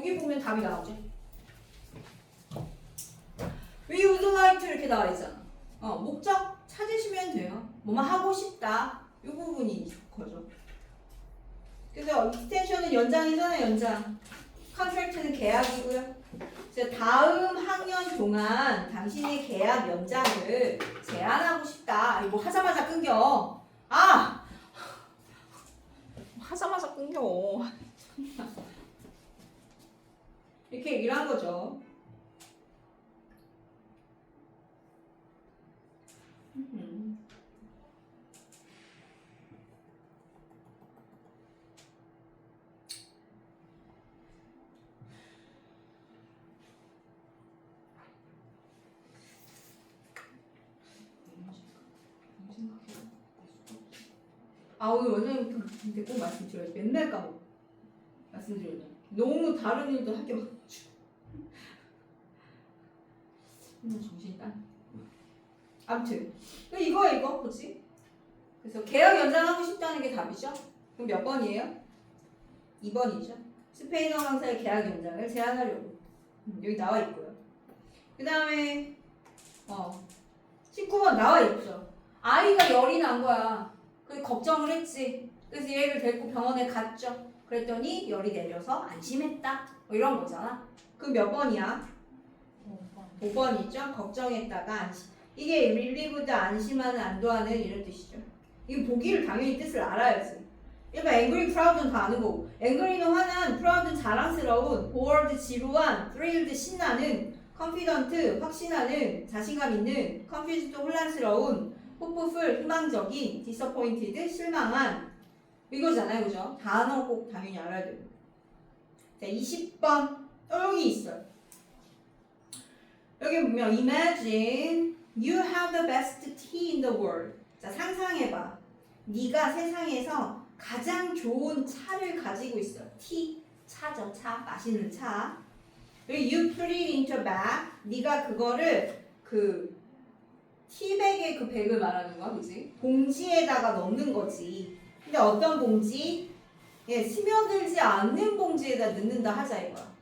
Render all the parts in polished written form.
여기 보면 답이 나오죠. We would like to 이렇게 나와 있잖아. 목적 찾으시면 돼요. 뭐뭐 하고 싶다. 이 부분이 거죠. 그래서 extension은 연장이잖아요, 연장. contract는 계약이고요. 그래서 다음 학년 동안 당신의 계약 연장을 제한하고 싶다. 이거 하자마자 끊겨. 하자마자 끊겨. 이렇게 얘기를 한 거죠. 오늘 원장님한테 꼭 말씀드려요. 맨날 까먹어. 말씀드려요. 너무 다른 일도 하게 많아가지고. 정신이 딴. 아무튼 이거 그치? 그래서 계약 연장하고 싶다는 게 답이죠. 그럼 몇 번이에요? 2번이죠. 스페인어 강사의 계약 연장을 제한하려고. 여기 나와 있고요. 그 다음에 19번 나와 있죠. 아이가 열이 난 거야. 그래서 걱정을 했지. 그래서 얘를 데리고 병원에 갔죠. 그랬더니 열이 내려서 안심했다. 뭐 이런 거잖아. 그럼 몇 번이야? 5번이죠. 걱정했다가 안심. 이게 relieved 안심하는 안도하는 이런 뜻이죠. 이거 보기를 당연히 뜻을 알아야지. 일반 angry, proud는 다 아는 거고. angry는 화난, proud는 자랑스러운, bored 지루한, thrilled 신나는, confident 확신하는, 자신감 있는, confused 혼란스러운, hopeful 희망적인, disappointed 실망한 이거잖아요, 그죠? 단어 꼭 당연히 알아야 되고. 자, 20번 여기 있어요. 여기 보면 imagine you have the best tea in the world. 자, 상상해봐. 네가 세상에서 가장 좋은 차를 가지고 있어. 티, 차죠, 차, 마시는 차. 그리고 you put it into a bag. 네가 그거를 그 티백의 그 백을 말하는 거야, 그지? 봉지에다가 넣는 거지. 근데 어떤 봉지? 스며들지 않는 봉지에다 넣는다 하자 이거야.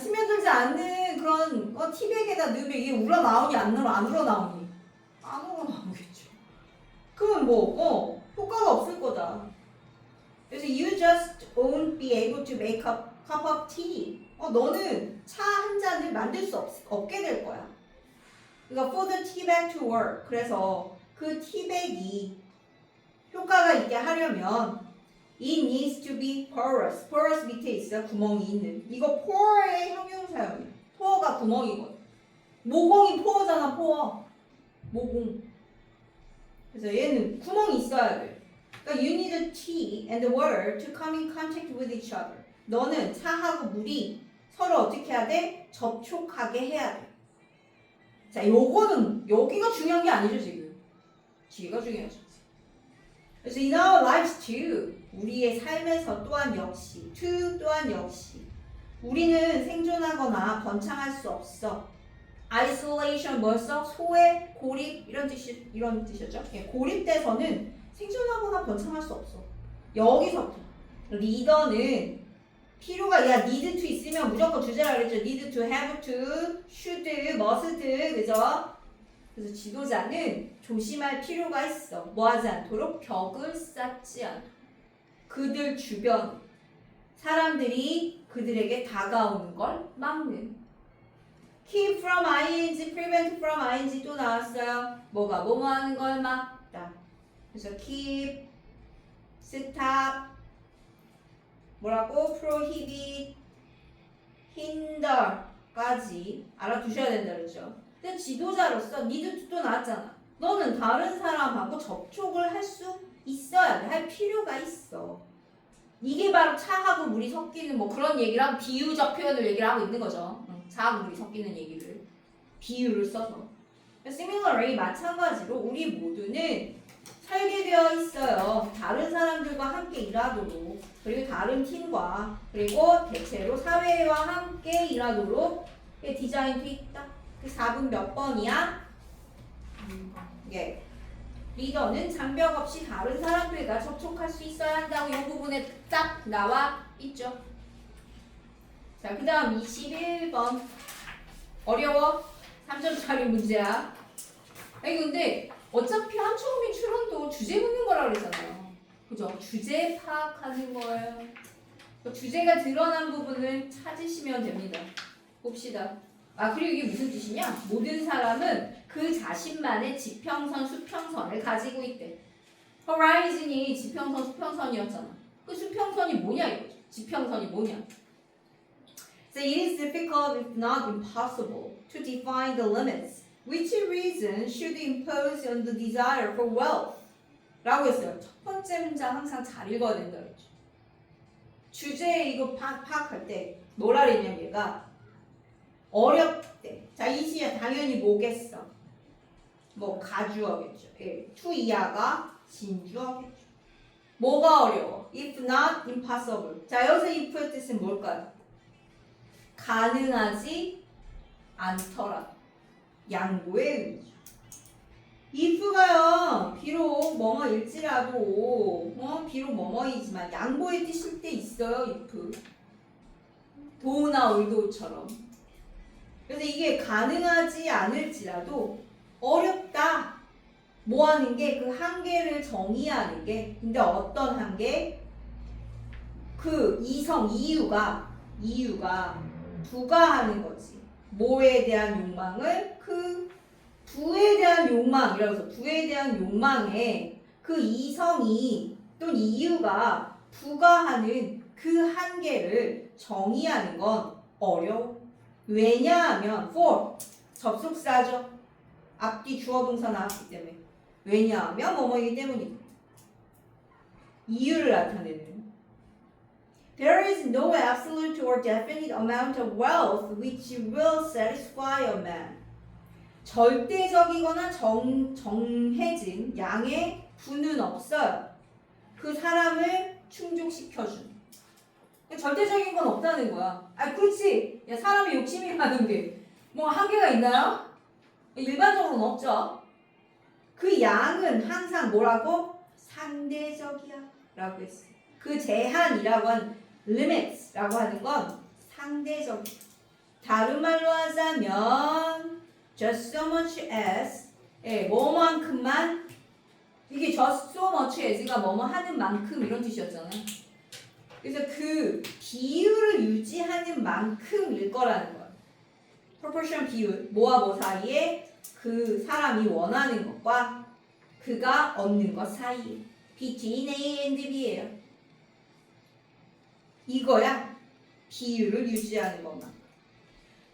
스며들지 않는 그런 티백에다 넣으면 이게 우러나오니 안 우러나오니? 안 우러나오겠죠. 그럼 효과가 없을 거다. 그래서 you just won't be able to make a cup of tea. 너는 차 한 잔을 만들 수 없게 될 거야. 그러니까 for the tea bag to work. 그래서 그 티백이 효과가 있게 하려면 it needs to be porous. porous 밑에 있어요. 구멍이 있는. 이거 pore의 형용사예요. pore가 구멍이거든. 모공이 pore잖아, pore. 모공. 그래서 얘는 구멍이 있어야 돼. 그러니까 you need the tea and the water to come in contact with each other. 너는 차하고 물이 서로 어떻게 해야 돼? 접촉하게 해야 돼. 자, 요거는 여기가 중요한 게 아니죠, 지금. 뒤가 중요하죠. 그래서 in our lives too. 우리의 삶에서 또한 역시, 또한 역시 우리는 생존하거나 번창할 수 없어. isolation 벌써 소외, 고립 이런 뜻이었죠. 고립돼서는 생존하거나 번창할 수 없어. 여기서부터 리더는 필요가 need to 있으면 무조건 주제라 그랬죠. need to, have to, should, must, 그죠? 그래서 지도자는 조심할 필요가 있어. 뭐 하지 않도록 벽을 쌓지 않도록. 그들 주변 사람들이 그들에게 다가오는 걸 막는. keep from ing, prevent from ing 또 나왔어요. 뭐가 뭐뭐 하는 걸 막다. 그래서 keep, stop, 뭐라고? prohibit, hinder까지 알아두셔야 된다 그랬죠. 근데 지도자로서 need to 또 나왔잖아. 너는 다른 사람하고 접촉을 할 수 있어야 돼. 할 필요가 있어. 이게 바로 차하고 물이 섞이는 그런 얘기를 하고 비유적 표현을 얘기를 하고 있는 거죠. 차하고 물이 섞이는 얘기를 비유를 써서. similarly 마찬가지로 우리 모두는 설계되어 있어요. 다른 사람들과 함께 일하도록, 그리고 다른 팀과, 그리고 대체로 사회와 함께 일하도록 디자인돼 있다. 그 4분 몇 번이야? 예. 리더는 장벽 없이 다른 사람들과 접촉할 수 있어야 한다고 이 부분에 딱 나와 있죠. 자, 그 다음 21번. 어려워? 3점짜리 문제야. 아니, 근데 어차피 한초국인 추론도 주제 묻는 거라 그랬잖아요. 그죠? 주제 파악하는 거예요. 주제가 드러난 부분을 찾으시면 됩니다. 봅시다. 아, 그리고 이게 무슨 뜻이냐? 모든 사람은 그 자신만의 지평선, 수평선을 가지고 있대. 호라이즌이 지평선, 수평선이었잖아. 그 수평선이 뭐냐 이거죠. 지평선이 뭐냐. So it is difficult, if not impossible, to define the limits. Which reason should impose on the desire for wealth? 라고 했어요. 첫 번째 문장 항상 잘 읽어야 된다 그랬죠. 주제 이거 파악할 때 뭐라 그랬냐면 얘가 어렵대. 자, 이 시야 당연히 뭐겠어? 뭐 가주어겠죠. 예, to 이하가 진주어겠죠. 뭐가 어려워? If not impossible. 자, 여기서 if의 뜻은 뭘까요? 가능하지 않더라. 양보의 의미죠. if가요, 비록 뭐뭐일지라도, 비록 뭐뭐이지만 양보의 뜻일 때 있어요, if. 도나 의도처럼. 그래서 이게 가능하지 않을지라도 어렵다. 뭐 하는 게 그 한계를 정의하는 게. 근데 어떤 한계? 그 이유가 부가하는 거지. 뭐에 대한 욕망을 그 부에 대한 욕망이라고 해서 부에 대한 욕망에 그 이성이 또는 이유가 부가하는 그 한계를 정의하는 건 어려워. 왜냐하면 for 접속사죠. 앞뒤 주어 동사 나왔기 때문에. 왜냐하면 뭐뭐이기 때문이고. 이유를 나타내는. There is no absolute or definite amount of wealth which will satisfy a man. 절대적이거나 정해진 양의 부는 없어요. 그 사람을 충족시켜준. 절대적인 건 없다는 거야. 아, 그렇지. 야, 사람이 욕심이 많은 게 뭐 한계가 있나요? 일반적으로는 없죠. 그 양은 항상 뭐라고? 상대적이야 라고 했어. 그 제한이라고 한 limits라고 하는 건 상대적이야. 다른 말로 하자면 just so much as 뭐만큼만 이게 just so much as가 뭐뭐 하는 만큼 이런 뜻이었잖아요. 그래서 그 비율을 유지하는 만큼일 거라는 거예요. proportion 비율, 뭐와 뭐 사이에 그 사람이 원하는 것과 그가 얻는 것 사이에 between A and B예요. 이거야. 비율을 유지하는 것만.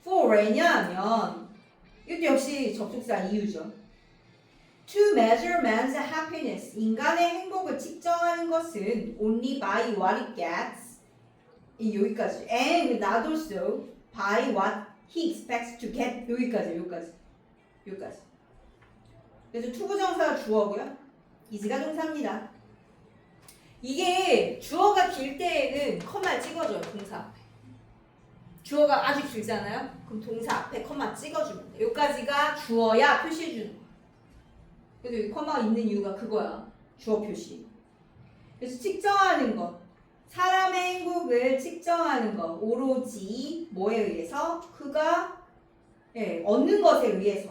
for 왜냐하면 이것도 역시 접속사 이유죠. To measure man's happiness. 인간의 행복을 측정하는 것은 only by what it gets. 여기까지. And not also by what he expects to get. 여기까지. 그래서 투부정사가 주어고요. is가 동사입니다. 이게 주어가 길 때에는 컴마 찍어줘요. 동사 앞에. 주어가 아주 길잖아요. 그럼 동사 앞에 컴마 찍어주면 돼. 여기까지가 주어야 표시해주는 거야. 그래서 여기 컴마가 있는 이유가 그거야. 주어 표시. 그래서 측정하는 것. 사람의 행복을 측정하는 것. 오로지 뭐에 의해서? 그가 얻는 것에 의해서.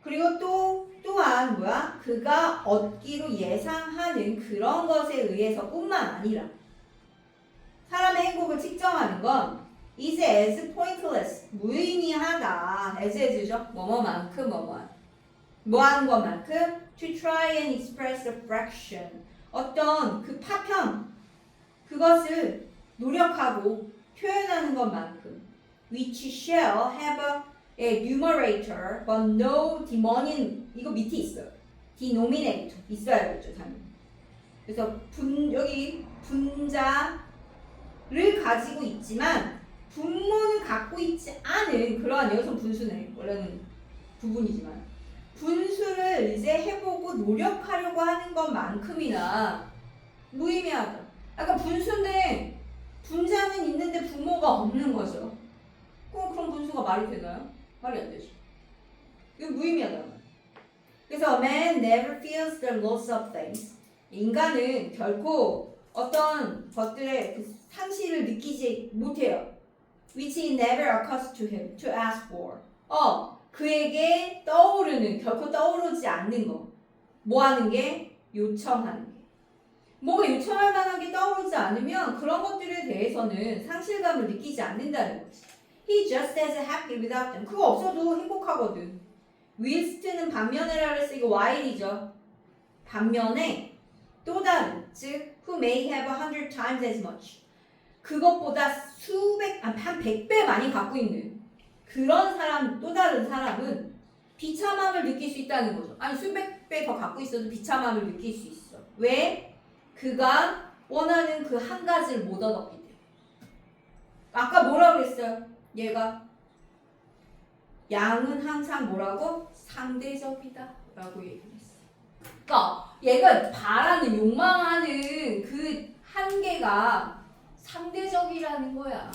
그리고 또한 뭐야? 그가 얻기로 예상하는 그런 것에 의해서뿐만 아니라 사람의 행복을 측정하는 건 is as pointless. 무의미하다. as죠. 뭐뭐만큼 뭐하는 것만큼 to try and express a fraction. 어떤 그 파편 그것을 노력하고 표현하는 것만큼 which shall have a numerator but no denominator. 이거 밑에 있어요. denominator 있어야겠죠 당연히. 그래서 여기 분자를 가지고 있지만 분모는 갖고 있지 않은 그러한 여기서 분수네. 원래는 부분이지만 분수를 이제 해보고 노력하려고 하는 것만큼이나 무의미하다. 아까 분수인데 분자는 있는데 분모가 없는 거죠. 그럼 분수가 말이 되나요? 말이 안 되죠. 이건 무의미하다. 그래서 man never feels the loss of things. 인간은 결코 어떤 것들의 그 상실을 느끼지 못해요. which it never occurs to him to ask for. 그에게 떠오르는, 결코 떠오르지 않는 거. 뭐 하는 게? 요청하는 게. 뭐가 요청할 만한 게 떠오르지 않으면 그런 것들에 대해서는 상실감을 느끼지 않는다는 거지. He just as happy without them. 그거 없어도 행복하거든. whilst는 반면에라 그래서 이거 while이죠. 반면에 또 다른, 즉 who may have 100 times as much. 그것보다 한 100배 많이 갖고 있는 그런 사람, 또 다른 사람은 비참함을 느낄 수 있다는 거죠. 아니 수백 배 더 갖고 있어도 비참함을 느낄 수 있어. 왜? 그가 원하는 그 한 가지를 못 얻었기 때문에. 아까 뭐라고 그랬어요? 얘가 양은 항상 뭐라고? 상대적이다 라고 얘기했어. 그러니까 얘가 바라는, 욕망하는 그 한계가 상대적이라는 거야.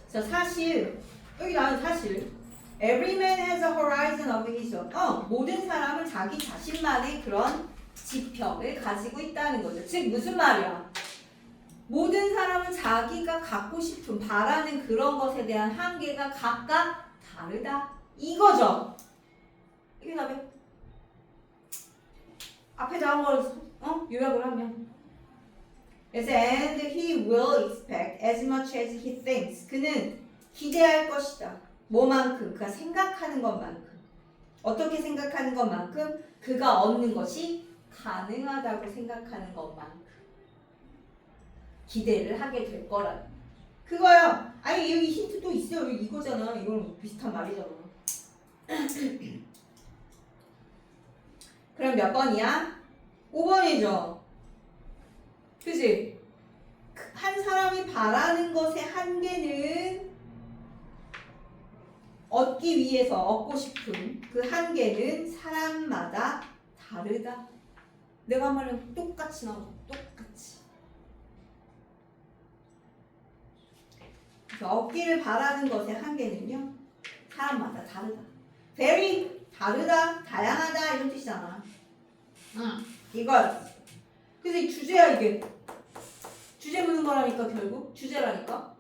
자, 사실 여기 나온 사실 Every man has a horizon of his own. 모든 사람은 자기 자신만의 그런 지평을 가지고 있다는 거죠. 즉 무슨 말이야? 모든 사람은 자기가 갖고 싶은, 바라는 그런 것에 대한 한계가 각각 다르다. 이거죠. 이게 답이. 앞에 나온 걸 요약을 하면. 그래서 and he will expect as much as he thinks. 그는 기대할 것이다. 뭐만큼? 그가 생각하는 것만큼. 어떻게 생각하는 것만큼? 그가 얻는 것이 가능하다고 생각하는 것만큼 기대를 하게 될 거라는 그거요. 아니 여기 힌트 또 있어요. 여기 이거잖아. 이거는 비슷한 말이잖아. 그럼 몇 번이야? 5번이죠. 그치? 한 사람이 바라는 것의 한계는 얻기 위해서 얻고 싶은 그 한계는 사람마다 다르다. 내가 한 말은 똑같이 나오죠. 똑같이. 그래서 얻기를 바라는 것의 한계는요. 사람마다 다르다. very 다르다, 다양하다 이런 뜻이잖아. 이거야. 그래서 이 주제야 이게. 주제 묻는 거라니까 결국. 주제라니까.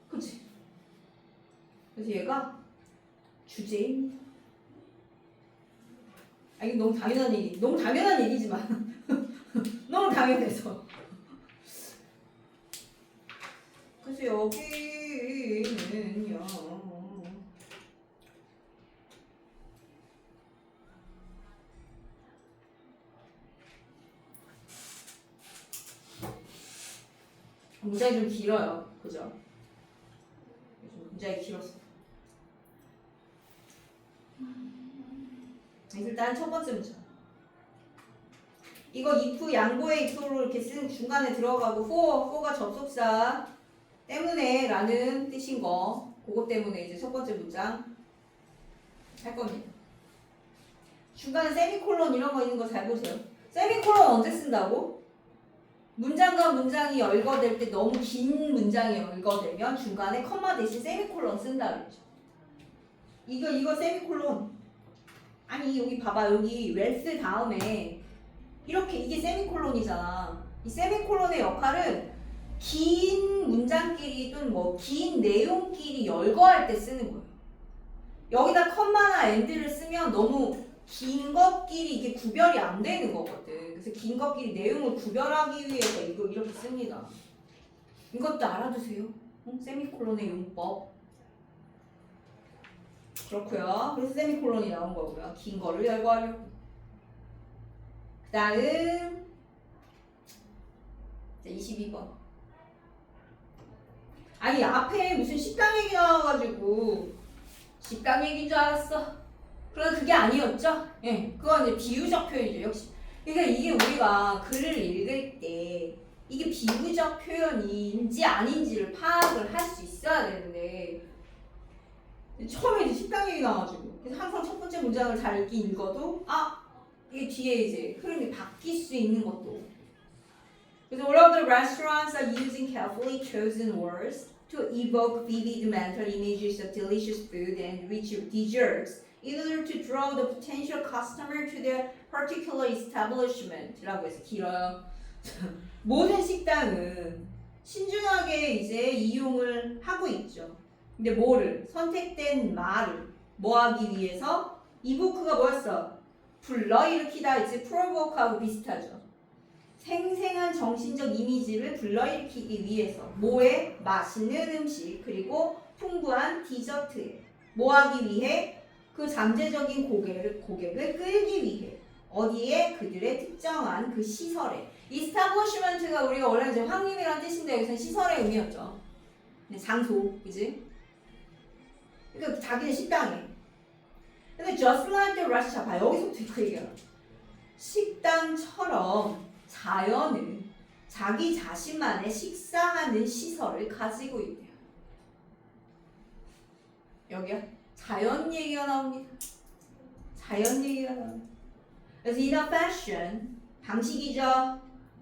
그치? 그래서 얘가 주제입니다. 이게 너무 당연한 얘기. 너무 당연한 얘기지만 너무 당연해서. 그래서 여기는요. 문장이 좀 길어요. 그죠? 문장이 길었어. 일단 첫 번째 문장. 이거 if 양보의 if로 이렇게 쓰는 중간에 들어가고 for가 접속사 때문에 라는 뜻인 거. 그것 때문에 이제 첫 번째 문장 할 겁니다. 중간에 세미콜론 이런 거 있는 거 잘 보세요. 세미콜론 언제 쓴다고? 문장과 문장이 열거될 때 너무 긴 문장이 열거되면 중간에 컴마 대신 세미콜론 쓴다 그랬죠. 이거 세미콜론. 아니 여기 봐봐. 여기 웰스 다음에 이렇게 이게 세미콜론이잖아. 이 세미콜론의 역할은 긴 문장끼리 또는 뭐 긴 내용끼리 열거할 때 쓰는 거예요. 여기다 컴마나 엔드를 쓰면 너무 긴 것끼리 이게 구별이 안 되는 거거든. 그래서 긴 것끼리 내용을 구별하기 위해서 이거 이렇게 씁니다. 이것도 알아두세요. 세미콜론의 용법. 그렇고요. 그래서 세미콜론이 나온 거고요. 긴 거를 열거하려고. 그 다음 22번. 아니 앞에 무슨 식당 얘기 나와가지고 식당 얘기인 줄 알았어. 그러나 그게 아니었죠? 예, 그건 이제 비유적 표현이죠. 역시. 그러니까 이게 우리가 글을 읽을 때 이게 비유적 표현인지 아닌지를 파악을 할 수 있어야 되는데 처음에 이제 식당 얘기 나와가지고 그래서 항상 첫 번째 문장을 잘 읽어도 이게 뒤에 이제 흐름이 바뀔 수 있는 것도. 그래서 all of the restaurants are using carefully chosen words to evoke vivid mental images of delicious food and rich desserts in order to draw the potential customer to their particular establishment 라고 해서 길어요. 모든 식당은 신중하게 이제 이용을 하고 있죠. 근데 뭐를? 선택된 말을 뭐 하기 위해서? 이보크가 뭐였어? 불러일으키다 이제 프로보크하고 비슷하죠. 생생한 정신적 이미지를 불러일으키기 위해서 뭐에? 맛있는 음식 그리고 풍부한 디저트에 뭐 하기 위해? 그 잠재적인 고객을 끌기 위해 어디에? 그들의 특정한 그 시설에 이스타블리시먼트가 우리가 원래 이제 확립이라는 뜻인데 여기서는 시설의 의미였죠. 장소, 그지? 그러니까 자기네 식당에. 근데 just like the restaurant, 봐 여기서부터 그 얘기야. 식당처럼 자연은 자기 자신만의 식사하는 시설을 가지고 있대요. 여기요? 자연 얘기가 나옵니다. 자연 얘기가 나옵니다. 그래서 in a fashion, 방식이죠.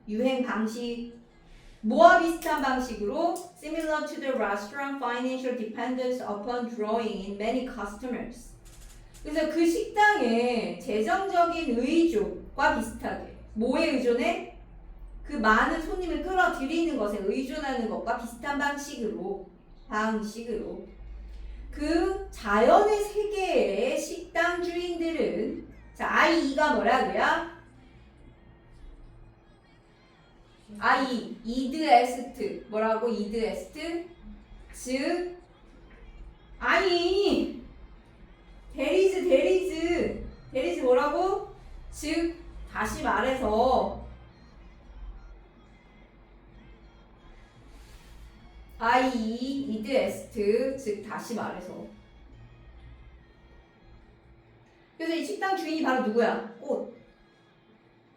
유행 방식. 뭐와 비슷한 방식으로 similar to the restaurant financial dependence upon drawing in many customers. 그래서 그 식당의 재정적인 의존과 비슷하게 뭐에 의존해? 그 많은 손님을 끌어들이는 것에 의존하는 것과 비슷한 방식으로 그 자연의 세계의 식당 주인들은 자 I2가 뭐라고요? I 이드 에스트 뭐라고 이드 에스트 즉 I 데리즈 뭐라고? 즉 다시 말해서 I 이드 에스트 즉 다시 말해서 그래서 이 식당 주인이 바로 누구야? 꽃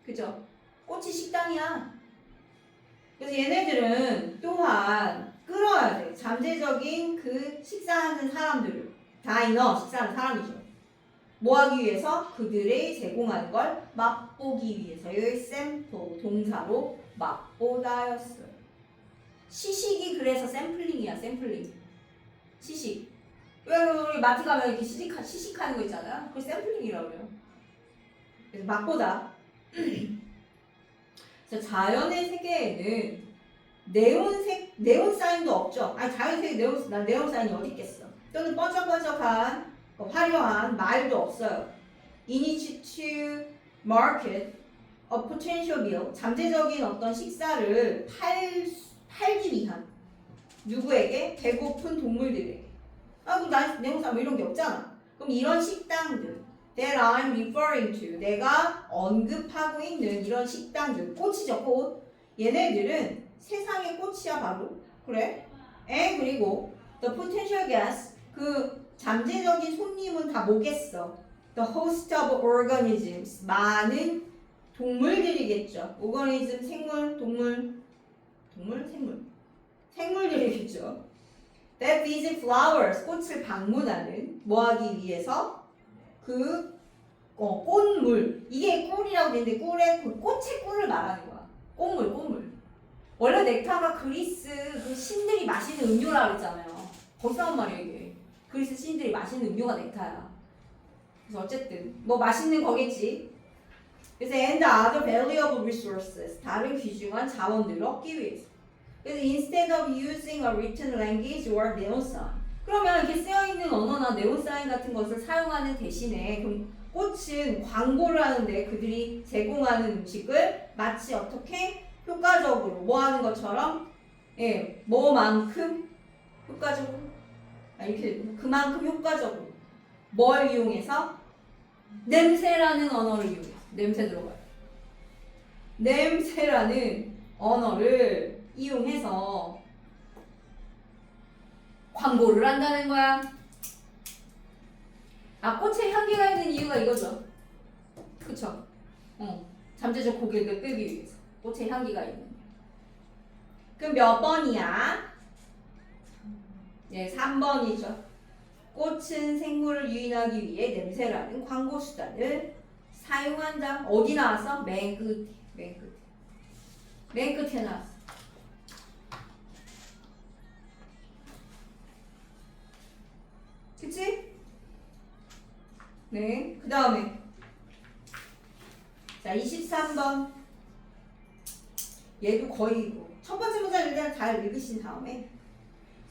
그죠? 꽃이 식당이야. 그래서 얘네들은 또한 끌어야 돼. 잠재적인 그 식사하는 사람들을 다이너 식사하는 사람이죠. 뭐 하기 위해서? 그들의 제공하는 걸 맛보기 위해서. 여기 샘플 동사로 맛보다였어요. 시식이 그래서 샘플링이야. 샘플링. 시식. 왜 우리 마트 가면 이렇게 시식하는 거 있잖아요. 그걸 샘플링이라고 해요. 그래서 맛보다. 그래서 자연의 세계에는 네온 사인도 없죠. 아니 자연 세계 네온 사인이 어디 있겠어? 또는 번쩍번쩍한 화려한 말도 없어요. Initiative market a potential meal 잠재적인 어떤 식사를 팔기 위한 누구에게? 배고픈 동물들에게. 아 그럼 난 네온 사인 뭐 이런 게 없잖아. 그럼 이런 식당들 that I'm referring to 내가 언급하고 있는 이런 식당들 꽃이죠 꽃. 얘네들은 세상의 꽃이야 바로. 그래? 그리고 the potential guest 그 잠재적인 손님은 다 뭐겠어? The host of organisms 많은 동물들이겠죠. organism 생물 생물들이겠죠. That visit flowers 꽃을 방문하는 뭐 하기 위해서? 그 꽃물 이게 꿀이라고 되는데 꿀의 그 꽃의 꿀을 말하는 거야. 꽃물 원래 넥타가 그리스 그 신들이 마시는 음료라고 했잖아요. 거기서 나온 말이야 이게. 그리스 신들이 마시는 음료가 넥타야. 그래서 어쨌든 뭐 맛있는 거겠지. 그래서 and other valuable resources 다른 귀중한 자원들을 얻기 위해서. 그래서 instead of using a written language or neon sign 그러면 이렇게 쓰여있는 언어나 네온 사인 같은 것을 사용하는 대신에 그럼 꽃은 광고를 하는데 그들이 제공하는 음식을 마치 어떻게 효과적으로 뭐 하는 것처럼 뭐만큼 효과적으로 이렇게 그만큼 효과적으로 뭘 이용해서 냄새라는 언어를 이용해서 냄새 들어가요. 냄새라는 언어를 이용해서 광고를 한다는 거야. 아 꽃에 향기가 있는 이유가 이거죠. 그쵸? 잠재적 고객을 끌기 위해서 꽃에 향기가 있는. 그럼 몇 번이야? 3번이죠. 꽃은 생물을 유인하기 위해 냄새라는 광고 수단을 사용한다. 어디 나왔어? 맨 끝에 나왔어. 그치? 네. 그 다음에 자 23번 얘도 거의 뭐. 첫 번째 문장 일단 잘 읽으신 다음에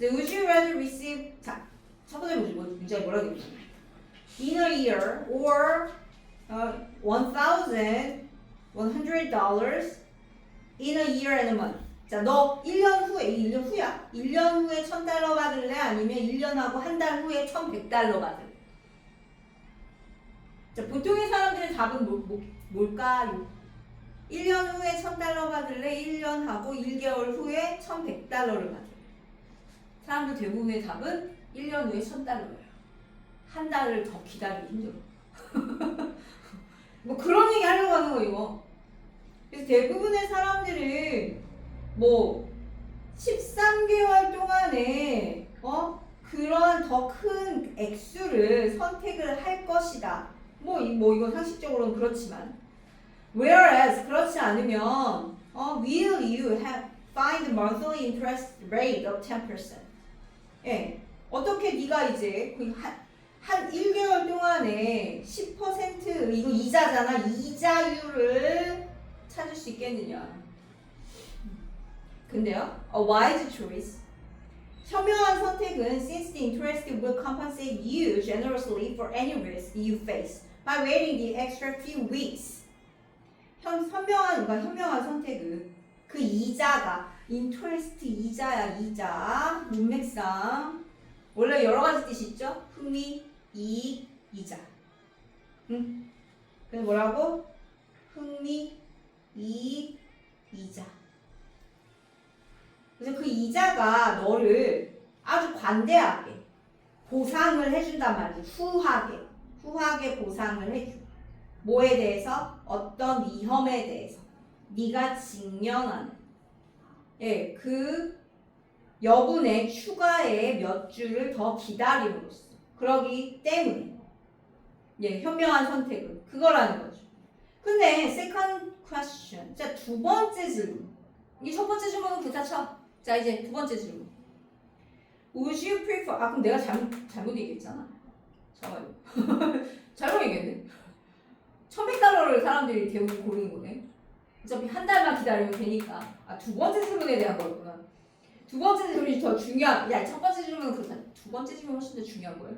Would you rather receive 자, 첫 번째 문장이 뭐라고 되어 있나요? In a year or $1,100 in a year and a month. 자, 너 1년 후에 1년 후야. 1년 후에 $1,000 받을래? 아니면 1년하고 한 달 후에 $1,100 받을래? 자, 보통의 사람들의 답은 뭘까요? 1년 후에 $1,000 받을래? 1년하고 1개월 후에 $1,100를 받을래? 사람들 대부분의 답은 1년 후에 $1,000예요. 한 달을 더 기다리기 힘들어. 뭐 그런 얘기 하려고 하는 거 이거. 그래서 대부분의 사람들은 뭐 13개월 동안에 그런 더 큰 액수를 선택을 할 것이다. 뭐 이건 상식적으로는 그렇지만 whereas 그렇지 않으면 will you find monthly interest rate of 10%? 예, 어떻게 네가 이제 한 1개월 동안에 10% 이거 이자잖아. 이자율을 찾을 수 있겠느냐. 근데요, a wise choice. 현명한 선택은 since the interest will compensate you generously for any risk you face by waiting the extra few weeks. 현명한 선택은 그 이자가 interest 이자야. 이자 문맥상 원래 여러 가지 뜻이 있죠. 흥미, 이익, 이자. 그래서 뭐라고? 흥미, 이익, 이자. 그래서 그 이자가 너를 아주 관대하게 보상을 해준단 말이지. 후하게 보상을 해줘. 뭐에 대해서? 어떤 위험에 대해서 네가 직면하는 그 여분의 추가의 몇 주를 더 기다림으로써 그러기 때문에 현명한 선택은 그거라는 거죠. 근데 second question. 자, 두 번째 질문. 이 첫 번째 질문은 괜찮죠? 자, 이제 두 번째 질문. Would you prefer? 그럼 내가 잘못 얘기했잖아. 잠깐만요. 잘못 얘기했네. $1,100를 사람들이 대부분 고르는 거네. 어차피 한 달만 기다리면 되니까. 두 번째 질문에 대한 거였구나. 두 번째 질문이 더 중요한. 첫 번째 질문은 그렇다. 두 번째 질문이 훨씬 더 중요한 거예요.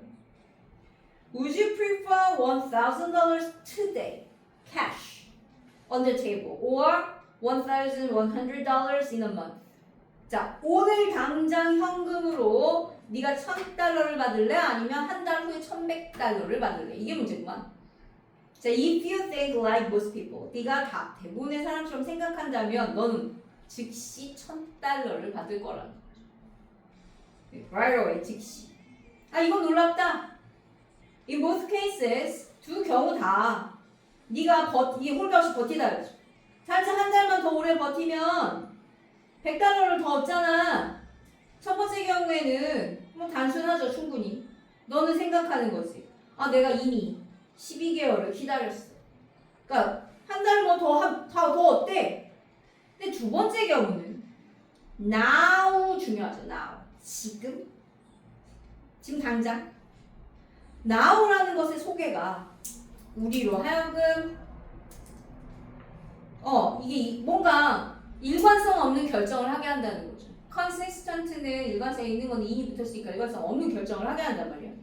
Would you prefer $1,000 today, cash, on the table, or $1,100 in a month? 자, 오늘 당장 현금으로 네가 $1,000를 받을래? 아니면 한 달 후에 $1,100를 받을래? 이게 문제구만. 자, if you think like most people, 네가 대부분의 사람처럼 생각한다면 너는 즉시 $1,000를 받을 거라는 거죠. Right away, 즉시. 이건 놀랍다. In both cases, 두 경우 다 네가 이 홀가 없이 버티다야죠. 살짝 한 달만 더 오래 버티면 $100를 더 얻잖아. 첫 번째 경우에는 뭐 단순하죠, 충분히. 너는 생각하는 거지. 내가 이미 12개월을 기다렸어. 그러니까 한 달 뭐 더 어때? 근데 두 번째 경우는 now 중요하죠. now. 지금 당장. now라는 것의 소개가 우리로 하여금 이게 뭔가 일관성 없는 결정을 하게 한다는 거죠. consistent는 일관성 있는 건 in이 붙었으니까 일관성 없는 결정을 하게 한단 말이야.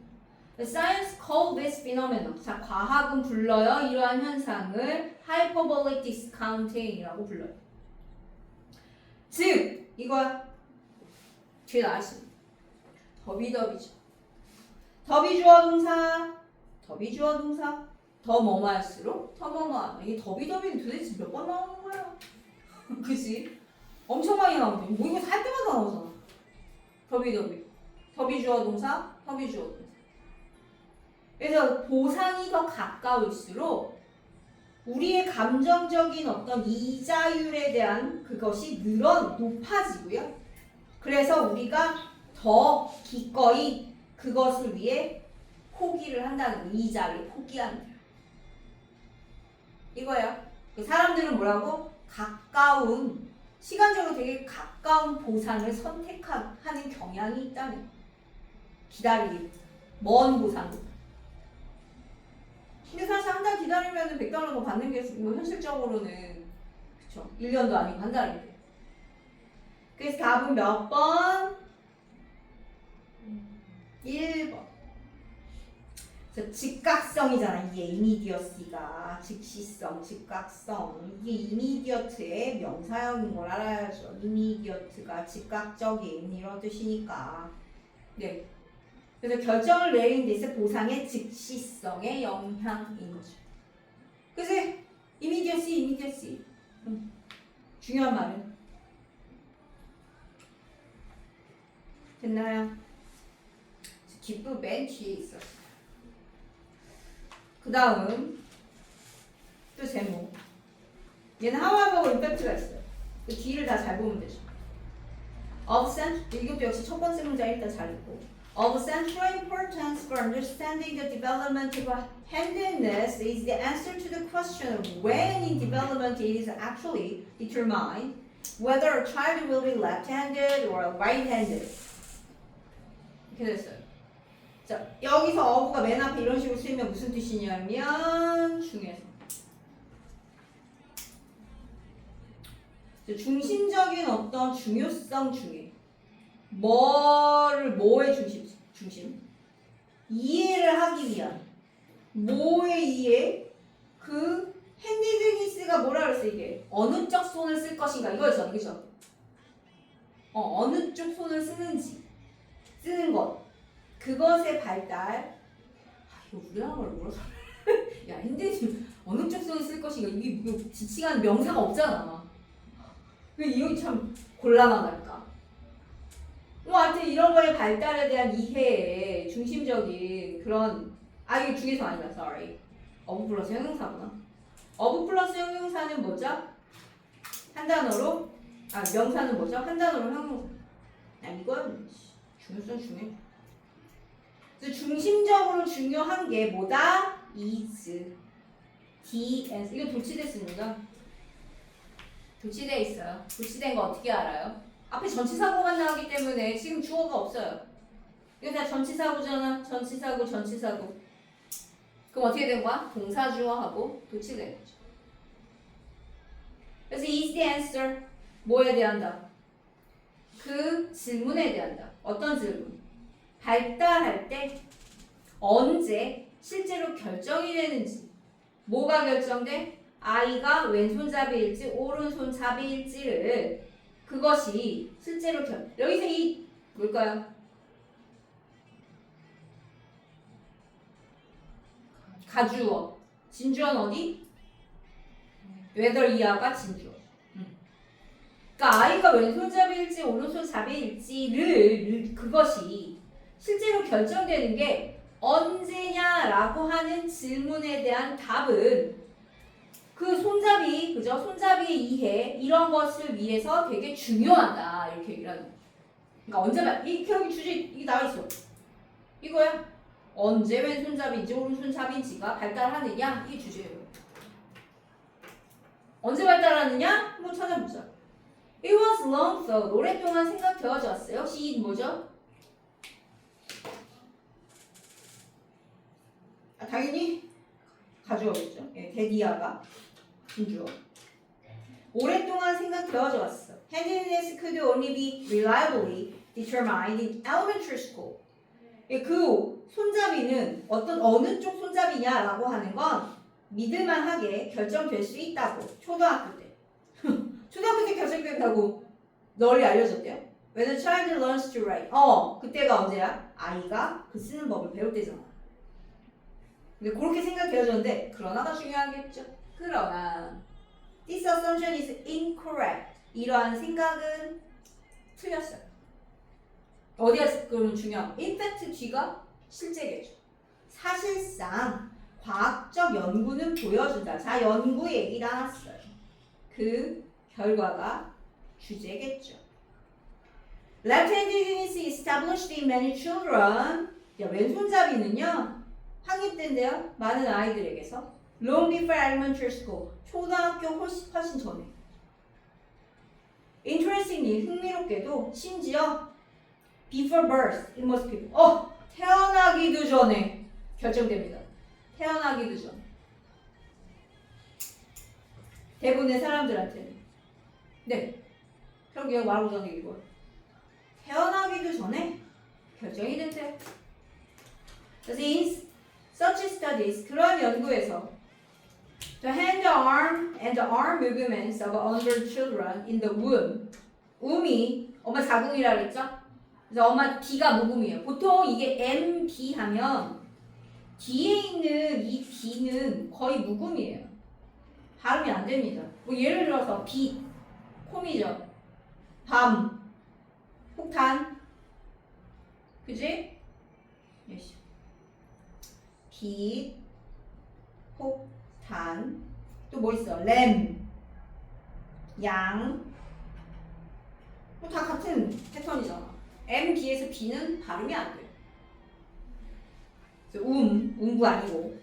Science call this phenomenon. 자, 과학은 불러요. 이러한 현상을 hyperbolic discounting이라고 불러요. 즉, 이거야. 뒤에 나와있습니다. 더비더비죠. 더비주어 동사, 더 뭐뭐할수록 더 뭐뭐하면 이게 더비더비는 도대체 몇 번 나오는 거야? 그치? 엄청 많이 나오는데 뭐 이거 살 때마다 나오잖아. 더비주어 동사. 그래서 보상이 더 가까울수록 우리의 감정적인 어떤 이자율에 대한 그것이 높아지고요. 그래서 우리가 더 기꺼이 그것을 위해 포기를 한다는 거예요. 이자를 포기하는 거예요. 이거예요. 사람들은 뭐라고? 시간적으로 되게 가까운 보상을 선택하는 경향이 있다는 거예요. 기다리기, 먼 보상보다. 근데 사실 한 달 기다리면 $100더 받는 게 현실적으로는 그쵸? 1년도 아니고 한 달인데. 그래서 답은 몇 번? 1번. 그래서 즉각성이잖아. 이게 이미디어시가 즉시성, 즉각성. 이게 이미디어트의 명사형인 걸 알아야죠. 이미디어트가 즉각적인 이런 뜻이니까. 네. 그래서 결정을 내린 데 있어 보상의 즉시성의 영향인지. 그래서 이미디어시. 중요한 말은 됐나요? 뒷부 맨 뒤에 있었어. 그 다음 또 제목. 얘는 하와하고 임팩트가 있어요. 그 뒤를 다 잘 보면 되죠. Of central, 이것도 역시 첫 번째 문장 일단 잘 읽고. Of central importance for understanding the development of handedness is the answer to the question of when in development it is actually determined whether a child will be left-handed or right-handed. 이렇게 됐어요. 자, 여기서 어부가 맨 앞에 이런 식으로 쓰이면 무슨 뜻이냐면 중에서 중심적인 어떤 중요성 중에 뭐의 중심 이해를 하기 위한 뭐의 이해 그 핸디드니스가 뭐라 그랬어 이게 어느 쪽 손을 쓸 것인가 이거죠 그죠? 어느 쪽 손을 쓰는 것 그것의 발달. 이거 우리나라로 뭐라서 야 핸디드니스 어느 쪽 손을 쓸 것인가 이게 지칭하는 명사가 없잖아. 왜 이거 참 곤란하달까? 하여튼 이런 거의 발달에 대한 이해에 중심적인 그런 이거 중에서 아니다. Sorry. 어부 플러스 형용사구나. 어부 플러스 형용사는 뭐죠? 한 단어로 명사는 뭐죠? 한 단어로 형용사. 이건 중요성 중요해. 그래서 중심적으로 중요한 게 뭐다? is, ds. 이거 도치됐습니다. 도치돼 있어요. 도치된 거 어떻게 알아요? 앞에 전치사고만 나오기 때문에 지금 주어가 없어요. 이거 다 전치사고잖아. 전치사고. 그럼 어떻게 된 거야? 동사주어하고 도치된 거죠. 그래서 is the answer. 뭐에 대한다? 그 질문에 대한다. 어떤 질문? 발달할 때 언제 실제로 결정이 되는지. 뭐가 결정돼? 아이가 왼손잡이일지 오른손잡이일지를 그것이 실제로 여기서 이 뭘까요? 가주어. 진주어는 어디? whether 이하가 진주어. 그러니까 아이가 왼손잡이일지 오른손잡이일지를 그것이 실제로 결정되는 게 언제냐라고 하는 질문에 대한 답은 그 손잡이, 그죠? 손잡이의 이해 이런 것을 위해서 되게 중요하다 이렇게 얘기를 하는 거예요. 그러니까 언제 여기 주제 이게 나와 있어. 이거야. 언제 왼손잡이인지 오른손잡이인지가 발달하느냐 이게 주제예요. 언제 발달하느냐? 한번 찾아보자. It was long thought. 오랫동안 생각되어져 왔어요. 역시 이 뭐죠? 당연히 가져오겠죠. 데디아가 진주어. 오랫동안 생각되어져 왔어. Handedness could only be reliably determined in elementary school. 그 손잡이는 어느 쪽 손잡이냐라고 하는 건 믿을만하게 결정될 수 있다고. 초등학교 때. 초등학교 때 결정된다고 널리 알려줬대요. When a child learns to write. 그때가 언제야? 아이가 그 쓰는 법을 배울 때잖아. 근데 그렇게 생각되어졌는데 그러나가 중요하겠죠. 그러나 this assumption is incorrect. 이러한 생각은 틀렸어요. 어디가 그러면 중요한? In fact 뒤가 실제겠죠. 사실상 과학적 연구는 보여준다. 자, 연구 얘기 나왔어요. 그 결과가 주제겠죠. Left-handedness is established in many children. 왼손잡이는요. 확립된대요. 많은 아이들에게서. Long before elementary school. 초등학교 훨씬 전에. Interestingly, 흥미롭게도 심지어 before birth in most people. 태어나기도 전에 결정됩니다. 태어나기도 전. 대부분의 사람들한테는. 네. 결국 얘가 말하고자 하는 게 이거야. 태어나기도 전에 결정이 된대요. 그래서 in such studies, 그런 연구에서 the hand, arm, and the arm movements of unborn children in the womb. um이 엄마 자궁이라 그랬죠? 그래서 엄마 D가 모금이에요. 보통 이게 MD 하면 뒤에 있는 이 D는 거의 묵음이에요. 발음이 안 됩니다. 뭐 예를 들어서 빛, 콤이죠. 밤, 폭탄, 그지? 빛, 폭탄, 또 뭐 있어? 램, 양, 뭐 다 같은 패턴이잖아. M 뒤에서 B는 발음이 안 돼. 그래서 음부 아니고.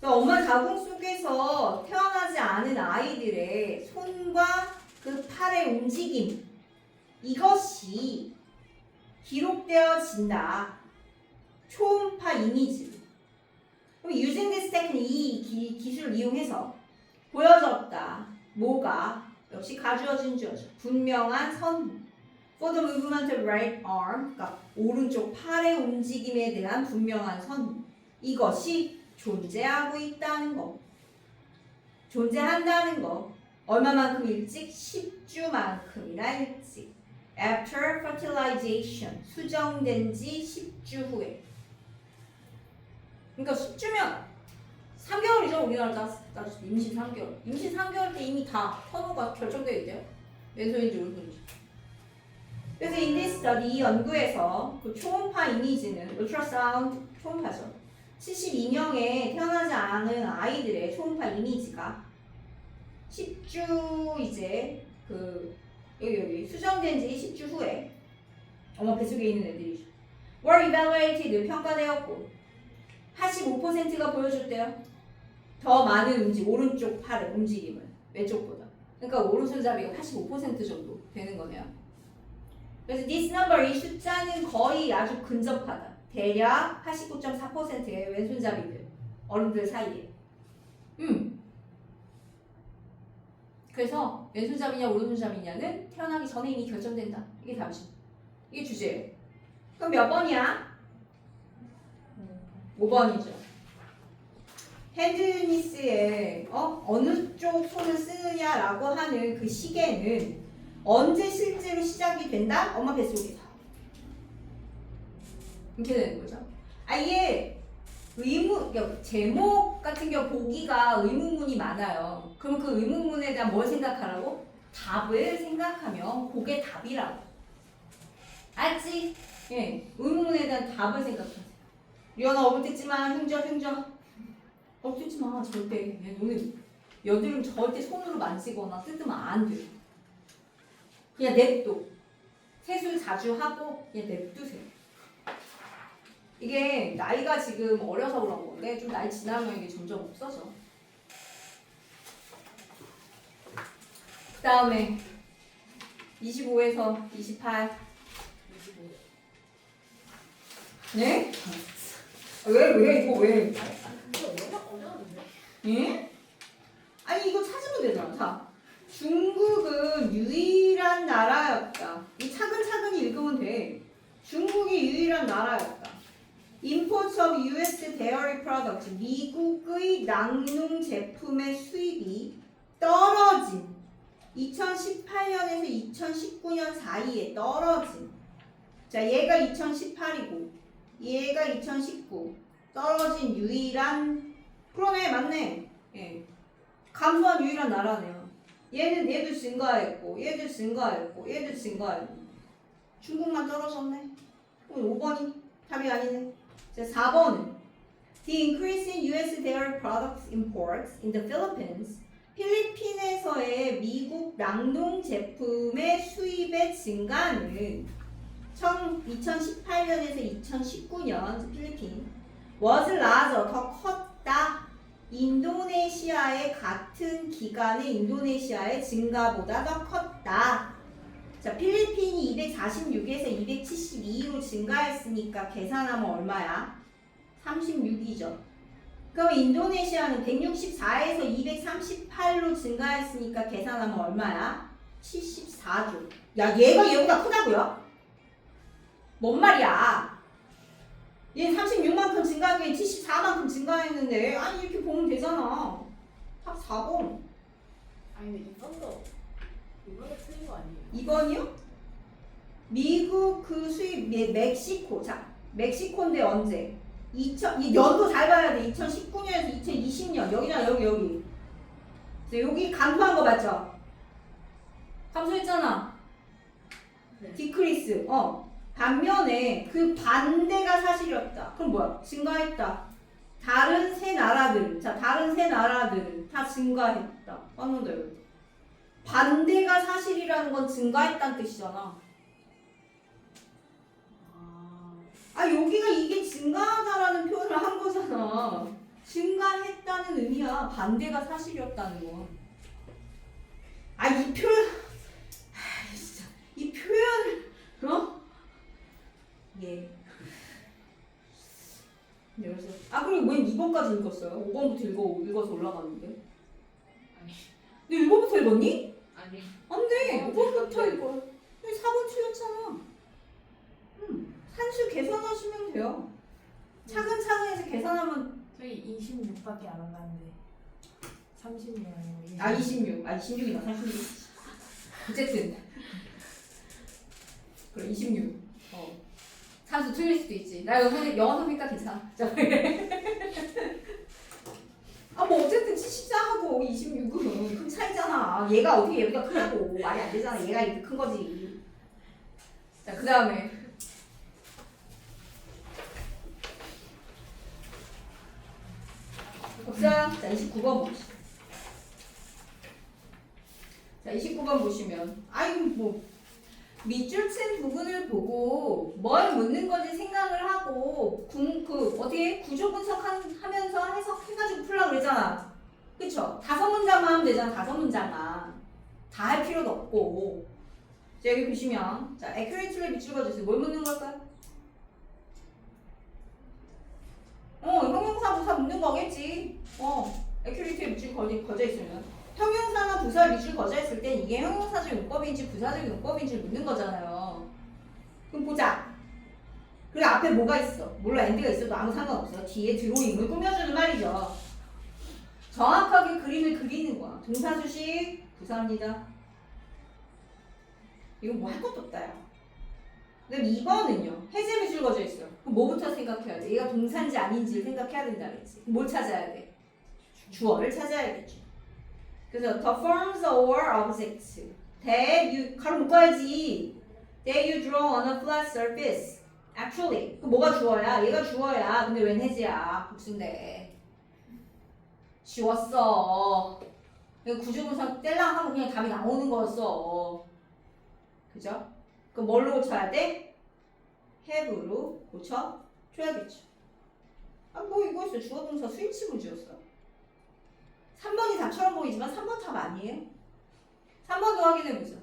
그래서 엄마 자궁 속에서 태어나지 않은 아이들의 손과 그 팔의 움직임, 이것이 기록되어진다. 초음파 이미지. 그럼 using this technique, 이 기술을 이용해서 보여졌다. 뭐가? 역시 가주어진 주어져. 분명한 선. For the movement of right arm, 그러니까 오른쪽 팔의 움직임에 대한 분명한 선. 이것이 존재하고 있다는 거. 존재한다는 거. 얼마만큼 일찍? 10주만큼이나 일찍. After fertilization, 수정된 지 10주 후에. 그러니까 10주면 3개월이죠. 우리나라 따졌을 때 임신 3개월. 임신 3개월 때 이미 다 선호가 결정되어 있대요. 왼손인지 오른손인지. 그래서 in this study, 이 연구에서 그 초음파 이미지는 ultrasound 초음파죠. 72명의 태어나지 않은 아이들의 초음파 이미지가 10주 이제 그 여기 수정된 지 10주 후에 엄마 뱃속에 있는 애들이죠. were evaluated 평가되었고 85%가 보여줬대요. 더 많은 오른쪽 팔의 움직임을 왼쪽보다. 그러니까 오른손잡이가 85% 정도 되는 거네요. 그래서 this number, 이 숫자는 거의 아주 근접하다. 대략 89.4%의 왼손잡이들, 어른들 사이에. 그래서 왼손잡이냐 오른손잡이냐는 태어나기 전에 이미 결정된다. 이게 답이죠. 이게 주제예요. 그럼 몇 번이야? 5번이죠. 핸드니스에 어느 쪽 손을 쓰느냐라고 하는 그 시계는 언제 실제로 시작이 된다? 엄마 뱃속에서. 이렇게 되는 거죠. 아예 그러니까 제목 같은 경우 보기가 의문문이 많아요. 그럼 그 의문문에 대한 뭘 생각하라고? 답을 생각하면 그게 답이라고. 알지? 예, 의문문에 대한 답을 생각하세요. 리언아 어긋뜯지 마. 흉져. 어긋뜯지 마. 절대. 너네 여드름 절대 손으로 만지거나 뜯으면 안 돼. 그냥 냅둬. 세수 자주 하고 그냥 냅두세요. 이게 나이가 지금 어려서 그런 건데 좀 나이 지나면 이게 점점 없어져. 그 다음에 25에서 28. 25. 네? 왜 이거 왜? 예? 아니 이거 찾으면 되잖아. 자, 중국은 유일한 나라였다. 이 차근차근히 읽으면 돼. 중국이 유일한 나라였다. Imports of U.S. dairy products, 미국의 낙농 제품의 수입이 떨어진 2018년에서 2019년 사이에 떨어진. 자, 얘가 2018이고 얘가 2019. 떨어진 유일한. 그러네, 맞네. 예. 감소한 유일한 나라네요. 얘도 증가했고 얘도 증가했고 얘도 증가했고 중국만 떨어졌네. 그럼 5번이 답이 아니네. 자, 4번은 The increase in U.S. dairy products imports in the Philippines. 필리핀에서의 미국 낙농 제품의 수입의 증가는 2018년에서 2019년 필리핀 was larger, 더 컸다. 인도네시아의 같은 기간의 인도네시아의 증가보다 더 컸다. 자, 필리핀이 246에서 272로 증가했으니까 계산하면 얼마야? 36이죠. 그럼 인도네시아는 164에서 238로 증가했으니까 계산하면 얼마야? 74. 74조. 야, 얘가 얘보다 크다고요? 뭔 말이야? 얘 36만큼 증가한 게 74만큼 증가했는데 아니 이렇게 보면 되잖아. 답 4번. 아니 근데 이번도 틀린 거 아니에요? 2번이요? 미국 그 수입 멕시코. 자, 멕시코인데 언제? 이 연도 잘 봐야 돼. 2019년에서 2020년. 여기잖아, 여기. 여기 감소한 거 맞죠? 감소했잖아. 네. 디크리스. 반면에 그 반대가 사실이었다. 그럼 뭐야? 증가했다. 다른 세 나라들은 다 증가했다. 맞는데 여기. 반대가 사실이라는 건 증가했다는 뜻이잖아. 여기가 이게 증가하다라는 표현을 한 거잖아. 증가했다는 의미야. 반대가 사실이었다는 건. 이 표현, 진짜. 이 표현을, 예. 그래서, 그리고 웬 2번까지 읽었어요? 5번부터 읽어서 올라갔는데. 아니. 너 1번부터 읽었니? 아니. 안 돼. 5번부터 읽어. 4번 틀렸잖아. 산수 계산하시면 돼요. 차근차근 해서 계산하면. 저희 26밖에 안 한다는데 36 아니고 26. 26이나 36. 어쨌든. 그래, 26. 산수 틀릴 수도 있지. 나 영어 선생니까 괜찮아. 뭐 어쨌든 74하고 26은 큰 차이잖아. 얘가 어떻게 얘보다 크냐고. 말이 안 되잖아. 얘가 이렇게 큰 거지. 자, 그 다음에. 자, 29번 보시죠. 자, 29번 보시면, 밑줄 친 부분을 보고 뭘 묻는 건지 생각을 하고 어떻게 구조 분석하면서 해석해가지고 풀라고 그랬잖아. 그쵸? 5문장만 하면 되잖아. 5문장만. 다 할 필요도 없고. 자, 여기 보시면, 자, accurately 밑줄 그어주세요. 뭘 묻는 걸까요? 형용사 부사 묻는 거겠지. accurately 밑줄 거져 있으면. 형용사나 부사 밑줄 거져 있을 땐 이게 형용사적 용법인지 부사적 용법인지 묻는 거잖아요. 그럼 보자. 그리고 앞에 뭐가 있어? 물론 엔드가 있어도 아무 상관없어. 뒤에 드로잉을 꾸며주는 말이죠. 정확하게 그림을 그리는 거야. 동사 수식 부사입니다. 이건 뭐 할 것도 없다, 야. 그다음 2번은요. 해제 밑줄 거져 있어요. 그럼 뭐부터 생각해야 돼? 얘가 동사인지 아닌지를 생각해야 된다 그랬지. 뭘 찾아야 돼? 주어를 찾아야겠죠. 그래서 the forms or objects that you 가로 묶어야지. that you draw on a flat surface. Actually, 그 뭐가 주어야? 얘가 주어야. 근데 웬 해지야? 복수인데. 지웠어. 구조분석 뗄랑 하고 그냥 답이 나오는 거였어. 그죠? 그럼 뭘로 고쳐야 돼? have로 고쳐줘야겠죠. 이거 있어. 주어동사 수일치 문제였어. 3번이 답처럼 보이지만 3번 답 아니에요. 3번도 확인해보죠.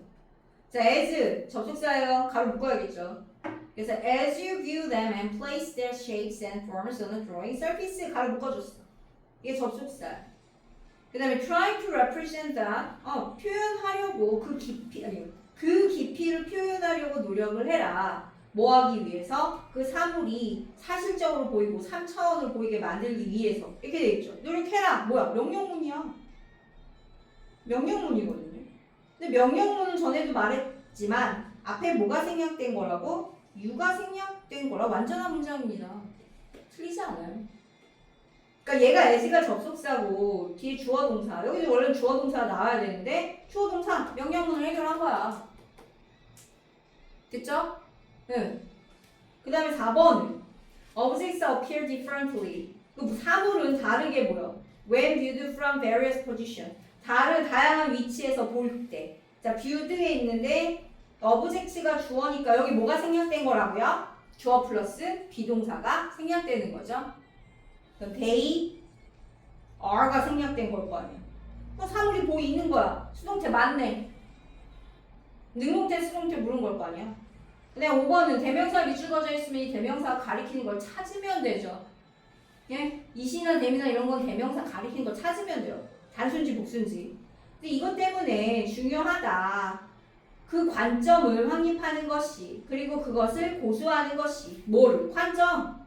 자, as 접속사예요. 가로 묶어야겠죠. 그래서 as you view them and place their shapes and forms on a drawing surface 가로 묶어줬어. 이게 접속사야. 그 다음에 try to represent that 표현하려고 그 깊이를 표현하려고 노력을 해라. 뭐 하기 위해서? 그 사물이 사실적으로 보이고 3차원으로 보이게 만들기 위해서 이렇게 돼 있죠. 노력해라. 뭐야? 명령문이야. 명령문이거든요. 근데 명령문은 전에도 말했지만 앞에 뭐가 생략된 거라고? you가 생략된 거라 완전한 문장입니다. 틀리지 않아요. 그러니까 얘가 as가 접속사고 뒤에 주어 동사. 여기도 원래 주어 동사가 나와야 되는데 주어 동사 명령문을 해결한 거야. 됐죠? 네. 그 다음에 4번은 objects appear differently. 그 사물은 다르게 보여. When viewed from various positions. 다양한 위치에서 볼 때. 자, viewed에 있는데 objects가 주어니까 여기 뭐가 생략된 거라고요? 주어 플러스 비동사가 생략되는 거죠. 그럼 they are가 생략된 걸 거 아니야. 사물이 보이는 거야. 수동태 맞네. 능동태 수동태 물은 걸 거 아니야. 그다음 5번은 대명사 밑줄 그어져 있으면 이 대명사가 가리키는 걸 찾으면 되죠. 예? 이시나 대미나 이런 건 대명사 가리키는 걸 찾으면 돼요. 단순지 복순지. 근데 이것 때문에 중요하다. 그 관점을 확립하는 것이 그리고 그것을 고수하는 것이 뭐를? 관점.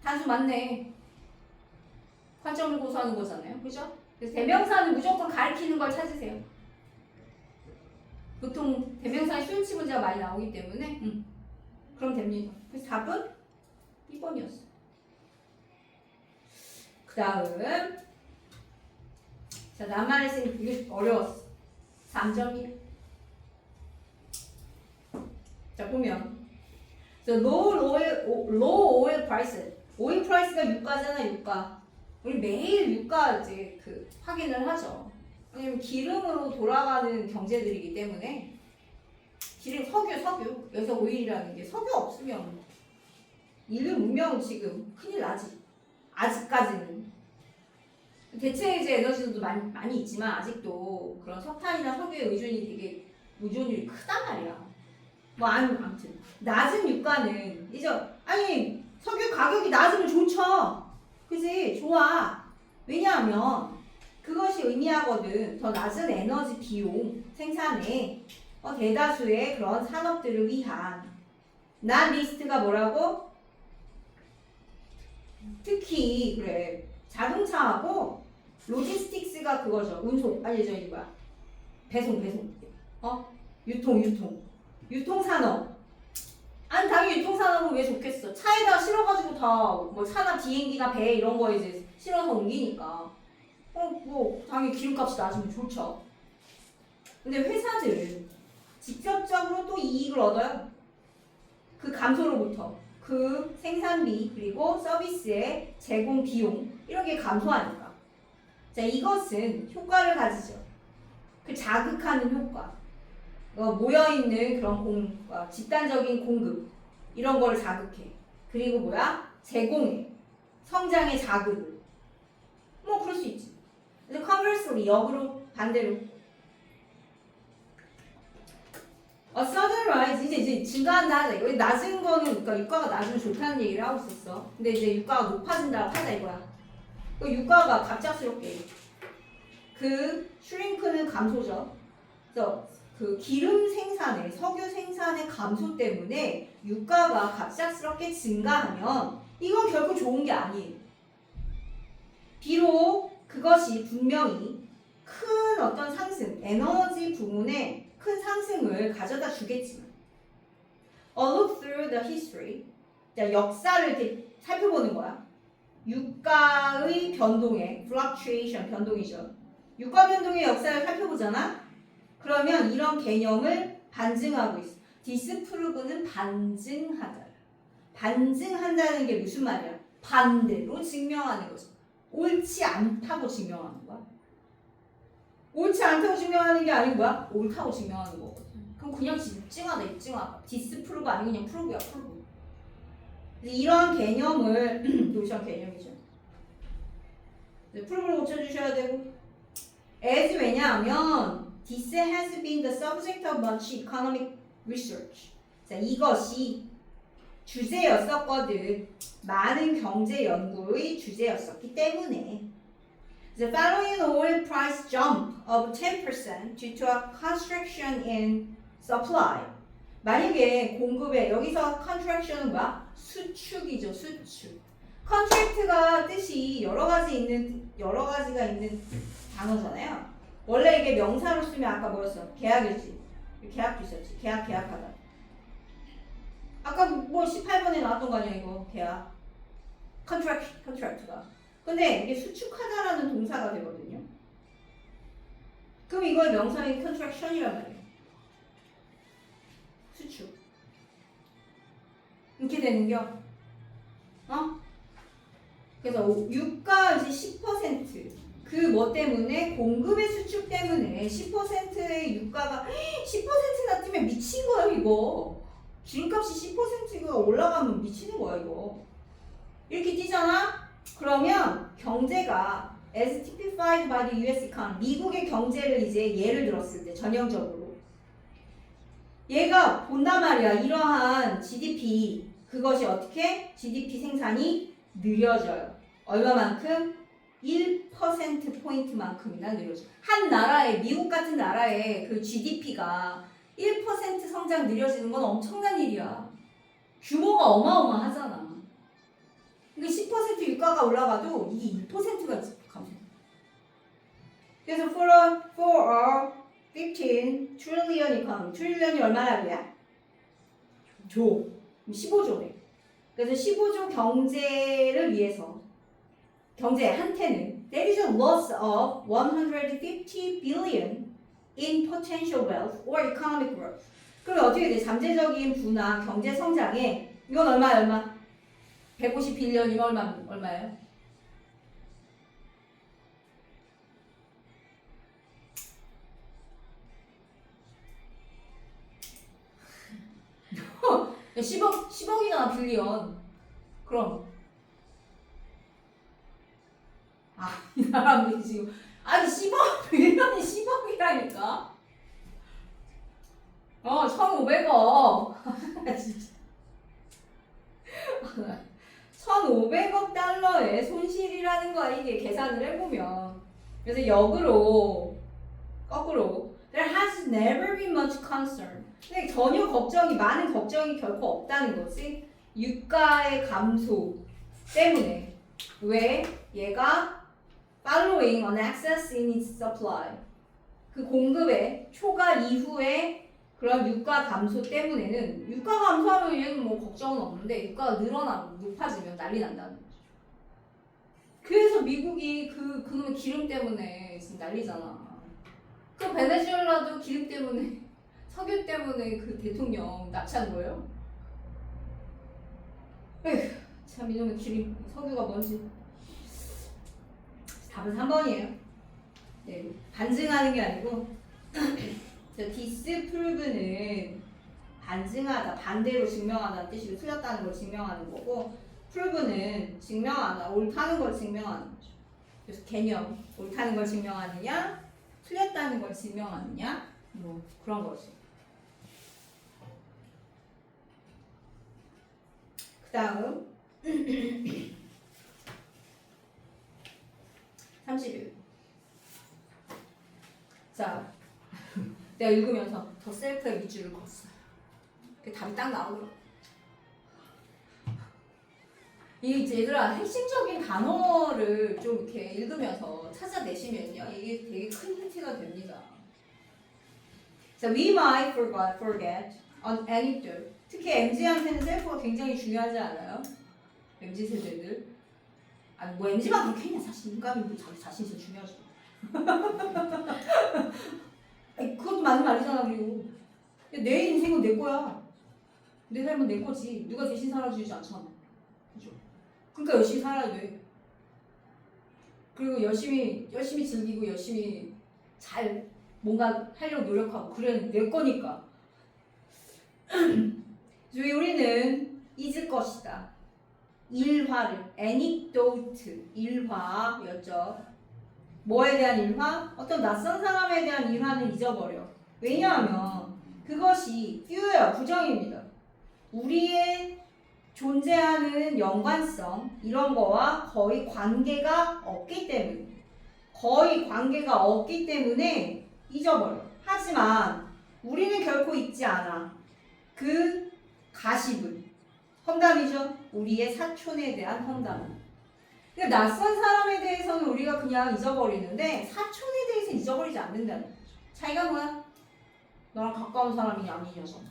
단수 맞네. 관점을 고수하는 거잖아요. 그죠? 그래서 대명사는 무조건 가리키는 걸 찾으세요. 보통 대명사에 수용치 문제가 많이 나오기 때문에 그럼 됩니다. 그래서 답은 2번이었어. 그 다음 자 낱말의 셈 이게 어려웠어. 3점이야. 자 보면 low oil price 오일 프라이스가 유가잖아. 유가. 우리 매일 유가 이제 그 확인을 하죠. 왜냐면 기름으로 돌아가는 경제들이기 때문에 기름 석유 여기서 오일이라는 게 석유 없으면 인류 문명은 지금 큰일 나지. 아직까지는 대체 이제 에너지도 많이 있지만 아직도 그런 석탄이나 석유에 의존이 되게 의존율이 크단 말이야. 뭐 아무튼 낮은 유가는 이제 아니 석유 가격이 낮으면 좋죠. 그지? 좋아. 왜냐하면 그것이 의미하거든. 더 낮은 에너지 비용 생산에 대다수의 그런 산업들을 위한 난 리스트가 뭐라고? 특히 그래 자동차하고 로지스틱스가 그거죠. 운송 아니 저기 뭐야 배송 유통산업. 아니 당연히 유통산업은 왜 좋겠어? 차에다 실어가지고 다 뭐 차나 비행기나 배 이런 거 이제 실어서 옮기니까 뭐 당연히 기름값이 낮으면 좋죠. 근데 회사들은 직접적으로 또 이익을 얻어요. 그 감소로부터 그 생산비 그리고 서비스의 제공 비용 이런 게 감소하니까. 자 이것은 효과를 가지죠. 그 자극하는 효과. 모여있는 그런 집단적인 공급 이런 거를 자극해. 그리고 뭐야? 제공해. 성장의 자극을. 뭐 그럴 수 있지. 그래서 conversely 역으로 반대로 sudden rise 이제 증가한다 하자. 이거 낮은 거는 그러니까 유가가 낮으면 좋다는 얘기를 하고 있었어. 근데 이제 유가가 높아진다고 하자 이거야. 그 유가가 갑작스럽게 그 슈링크는 감소죠. 그래서 그 기름 생산의 석유 생산의 감소 때문에 유가가 갑작스럽게 증가하면 이건 결국 좋은 게 아니에요. 비록 그것이 분명히 큰 어떤 상승, 에너지 부문에 큰 상승을 가져다 주겠지만 A look through the history 자, 역사를 이렇게 살펴보는 거야. 유가의 변동의 fluctuation, 변동이죠. 유가 변동의 역사를 살펴보잖아. 그러면 이런 개념을 반증하고 있어. disprove는 반증하다. 반증한다는 게 무슨 말이야? 반대로 증명하는 거지. 옳지 않다고 증명하는 거야. 옳지 않다고 증명하는 게 아니고 뭐야? 옳다고 증명하는 거거든. 그럼 그냥 입증하다. disprove 아니고 그냥 prove야, prove. 이런 개념을 노션 개념이죠. prove를 고쳐주셔야 되고 as 왜냐하면 This has been the subject of much economic research. 자, 이것이 주제였었거든. 많은 경제 연구의 주제였었기 때문에. The following oil price jump of 10% due to a contraction in supply. 만약에 공급에 여기서 contraction은 뭐야? 수축이죠, 수축. contract가 뜻이 여러 가지가 있는 단어잖아요. 원래 이게 명사로 쓰면 아까 뭐였어? 계약이었지. 계약도 있었지. 계약하다. 아까 뭐 18번에 나왔던 거 아니야 이거 계약. 컨트랙트가. 근데 이게 수축하다라는 동사가 되거든요. 그럼 이걸 명사인 컨트랙션이란 말이에요. 수축. 이렇게 되는겨. 그래서 유가 이제 10%. 그 뭐 때문에 공급의 수축 때문에 10%의 유가가 10%나 뛰면 미친 거야 이거. 기름값이 10%가 올라가면 미치는 거야 이거. 이렇게 뛰잖아? 그러면 경제가 as typified by the US economy 미국의 경제를 이제 예를 들었을 때 전형적으로 얘가 본단 말이야. 이러한 GDP 그것이 어떻게? GDP 생산이 느려져요. 얼마만큼? 1%포인트만큼이나 느려져. 한 나라의, 미국 같은 나라의 그 GDP가 1% 성장 느려지는 건 엄청난 일이야. 규모가 어마어마하잖아. 근데 10% 유가가 올라가도 이게 1%가 감소. 그래서 for a 15 trillion economy. 트릴리언이 얼마라고요? 조. 15조래. 그래서 15조 경제를 위해서 경제한테는 there is a loss of 150 billion in potential wealth or economic growth. 그럼 어떻게 돼? 잠재적인 부나 경제 성장에 이건 얼마? 150빌리언이면 얼마예요? 야, 10억이잖아, 빌리언. 그럼. 이 사람들이 지금. 아니, 10억, 빌리언이 10억이라니까? 1,500억. 진짜. 1,500억 달러의 손실이라는 거야, 이게 계산을 해보면. 그래서 거꾸로. There has never been much concern. 근데 전혀 많은 걱정이 결코 없다는 거지. 유가의 감소 때문에. 왜? 얘가 following an excess in its supply. 그 공급의 초과 이후에 그런 유가 감소 때문에는 유가 감소하면 얘는 뭐 걱정은 없는데 유가가 높아지면 난리 난다는 거죠. 그래서 미국이 그놈의 기름 때문에 지금 난리잖아. 그 베네수엘라도 기름 때문에 석유 때문에 그 대통령 납치한 거예요. 에휴, 참 이놈의 기름 석유가 뭔지. 답은 3번이에요. 네, 반증하는 게 아니고 disprove는 반증하다, 반대로 증명하다는 뜻이고 틀렸다는 걸 증명하는 거고 prove는 증명하다, 옳다는 걸 증명하는 거죠. 그래서 개념, 옳다는 걸 증명하느냐 틀렸다는 걸 증명하느냐 뭐 그런 거지. 그 다음 31. 자, 내가 읽으면서 더 셀프의 밑줄을 그었어요. 답이 딱 나오더라고. 얘들아, 핵심적인 단어를 좀 이렇게 읽으면서 찾아내시면요, 이게 되게 큰 힌트가 됩니다. 자, we might forget an anecdote. 특히 MZ한테는 셀프가 굉장히 중요하지 않아요? MZ 세대들. 아니, 뭐 MZ만 그렇게 했냐, 사실. 인간이 뭐 자기 자신이 제일 중요하죠. 아니, 그것도 맞는 말이잖아. 그리고 내 인생은 내 거야. 내 삶은 내 거지. 누가 대신 살아주지 않잖아. 그죠? 그러니까 열심히 살아야 돼. 그리고 열심히 즐기고 열심히 잘 뭔가 하려고 노력하고 그래 내 거니까. 우리는 잊을 것이다. 일화를 anecdote 일화였죠. 뭐에 대한 일화? 어떤 낯선 사람에 대한 일화는 잊어버려. 왜냐하면 그것이 fewer 부정입니다. 우리의 존재하는 연관성 이런 거와 거의 관계가 없기 때문에 잊어버려. 하지만 우리는 결코 잊지 않아. 그 가십은 험담이죠. 우리의 사촌에 대한 험담. 그러니까 낯선 사람에 대해서는 우리가 그냥 잊어버리는데 사촌에 대해서 잊어버리지 않는다는 거죠. 차이가 뭐야? 너랑 가까운 사람이 아니냐잖아.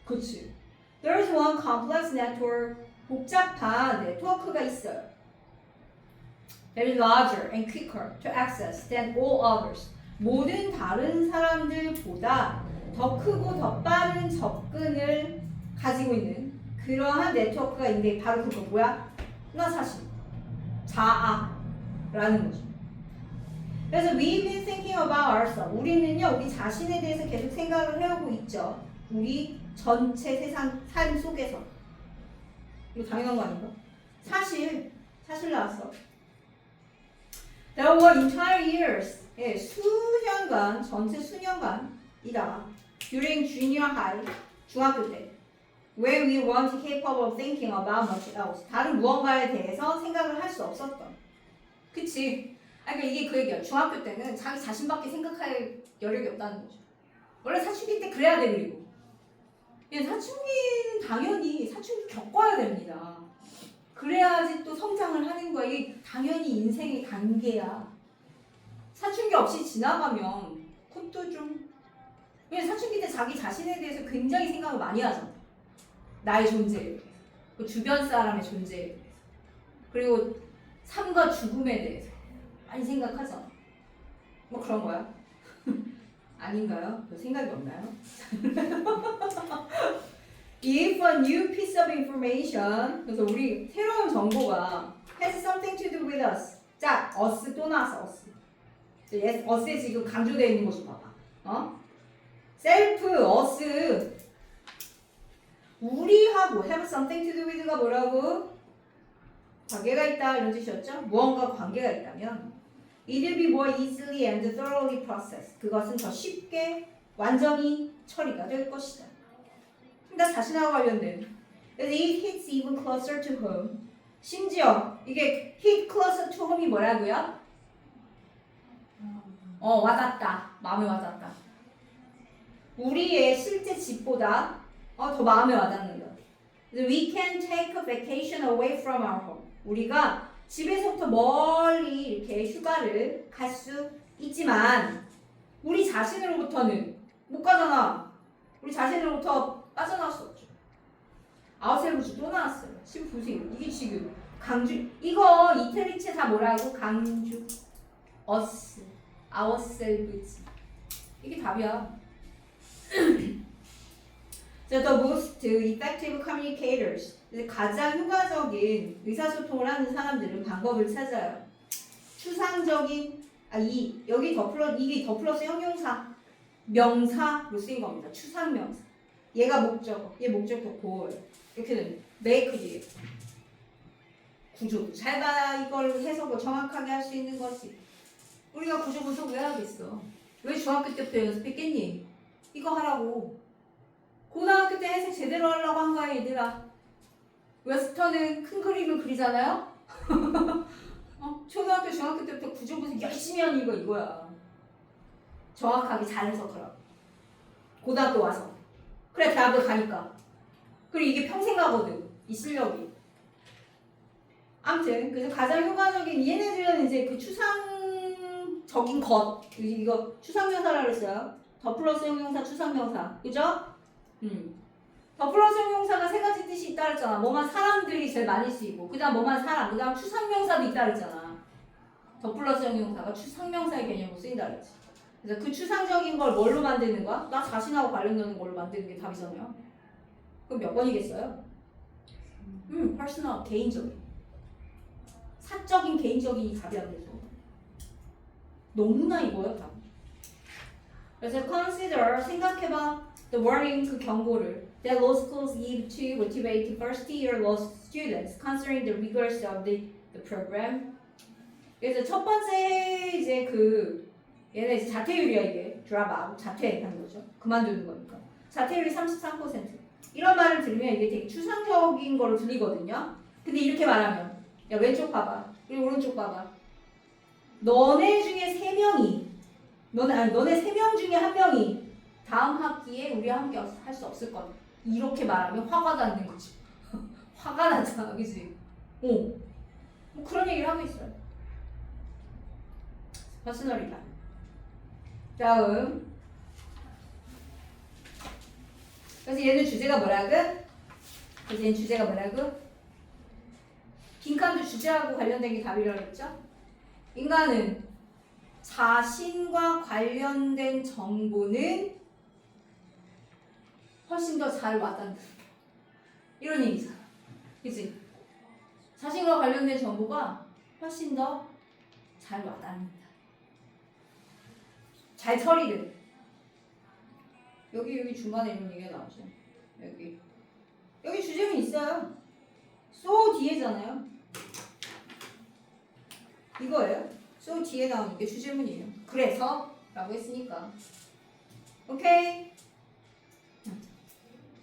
그치? There's one complex network. 복잡한 네트워크가 있어요. That is larger and quicker to access than all others. 모든 다른 사람들보다 더 크고 더 빠른 접근을 가지고 있는 그러한 네트워크가 있는데 바로 그거 뭐야? 나 사실 자아라는 거죠. 그래서 we've been thinking about ourselves. 우리는요, 우리 자신에 대해서 계속 생각을 해오고 있죠. 우리 전체 세상 삶 속에서. 이거 당연한 거 아닌가? 사실 나왔어. There were entire years. 예, 수년간, 전체 수년간이다. During junior high, 중학교 때. When we weren't capable of thinking about much else. 다른 무언가에 대해서 생각을 할 수 없었던. 그치? 그러니까 이게 그 얘기야. 중학교 때는 자기 자신밖에 생각할 여력이 없다는 거죠. 원래 사춘기 때 그래야 돼. 그리고 사춘기는 당연히 사춘기 겪어야 됩니다. 그래야지 또 성장을 하는 거야. 이게 당연히 인생의 단계야. 사춘기 없이 지나가면 그것도 좀 왜냐면 사춘기 때 자기 자신에 대해서 굉장히 생각을 많이 하잖아. 나의 존재, 그 주변 사람의 존재, 그리고 삶과 죽음에 대해서 많이 생각하잖아. 뭐 그런 거야? 아닌가요? 별 생각이 없나요? If a new piece of information, 그래서 우리 새로운 정보가 has something to do with us. 자, us 또 나왔어, us. yes, us에 지금 강조되어 있는 거 좀 봐봐. self, us. 우리하고 have something to do with가 뭐라고? 관계가 있다 이런 뜻이었죠? 무언가 관계가 있다면 it will be more easily and thoroughly processed. 그것은 더 쉽게 완전히 처리가 될 것이다. 나 자신하고 관련된. 그래서 it hits even closer to home. 심지어 이게 hit closer to home이 뭐라고요? 와닿다. 마음에 와닿다. 우리의 실제 집보다 더 마음에 와닿는다. We can take a vacation away from our home. 우리가 집에서부터 멀리 이렇게 휴가를 갈 수 있지만 우리 자신으로부터는 못 가잖아. 우리 자신으로부터 빠져나올 수 없죠. 아웃셀브즈 또 나왔어요. 지금 보세요. 이게 지금 강주 이거 이태리체 다 뭐라고? 강주 us ourselves 이게 답이야. The most effective communicators 가장 효과적인 의사소통을 하는 사람들은 방법을 찾아요. 추상적인 여기 이게 더 플러스 형용사 명사로 쓰인 겁니다. 추상명사. 얘가 목적어, 얘 목적어 고어예요. 이렇게 되면 make 뒤에 구조. 잘 봐. 이걸 해석을 정확하게 할 수 있는 거지. 우리가 구조 분석 왜 하겠어? 왜 중학교 때부터 연습했겠니? 이거 하라고. 고등학교 때 해석 제대로 하려고 한 거야 얘들아. 웨스턴은 큰 그림을 그리잖아요? 초등학교 중학교 때부터 구조 분석 열심히 하는 이거야. 정확하게 잘 해석하라고. 고등학교 와서. 그래 대학을 가니까. 그리고 이게 평생 가거든. 이 실력이. 아무튼 그래서 가장 효과적인 얘네들은 이제 그 추상적인 것 이거 추상명사라고 했어요. 더 플러스 형용사 추상명사. 그죠? 더 플러스 형용사가 세 가지 뜻이 있다 그랬잖아. 뭐만 사람들이 제일 많이 쓰이고 그 다음 뭐만 사람 그 다음 추상명사도 있다 그랬잖아. 더 플러스 형용사가 추상명사의 개념으로 쓰인다 그랬지. 그래서 그 추상적인 걸 뭘로 만드는 거야? 나 자신하고 관련되는 걸로 만드는 게 답이잖아요. 그럼 몇 번이겠어요? personal, 개인적인. 사적인, 개인적인 답이 안 돼서. 너무나 이거야, 답. 그래서 consider, 생각해봐. The warning, 그 경고를. That law schools give to motivate first-year law students considering the rigors of the program. 그래서 첫 번째 이제 얘네 이제 자퇴율이야 이게. 드랍아웃, 자퇴하는 거죠. 그만두는 거니까. 자퇴율이 33%. 이런 말을 들으면 이게 되게 추상적인 거로 들리거든요. 근데 이렇게 말하면 야 왼쪽 봐봐. 그리고 오른쪽 봐봐. 너네 중에 3명이 너네 3명 중에 1명이 다음 학기에 우리와 함께 할 수 없을 거다. 이렇게 말하면 화가 나는 거지. 화가 나잖아, 그지? 뭐 그런 얘기를 하고 있어요. 퍼스널이다. 다음. 그래서 얘는 주제가 뭐라고? 빈칸도 주제하고 관련된 게 답이라고 했죠? 인간은 자신과 관련된 정보는 훨씬 더 잘 와닿는다. 이런 얘기잖아. 그치? 자신과 관련된 정보가 훨씬 더 잘 와닿는다. 잘 처리돼. 여기 중간에 이런 얘기가 나오죠. 여기 주제문 있어요. so 뒤에잖아요. 이거예요. so 뒤에 나오는 게 주제문이에요. 그래서 라고 했으니까. 오케이.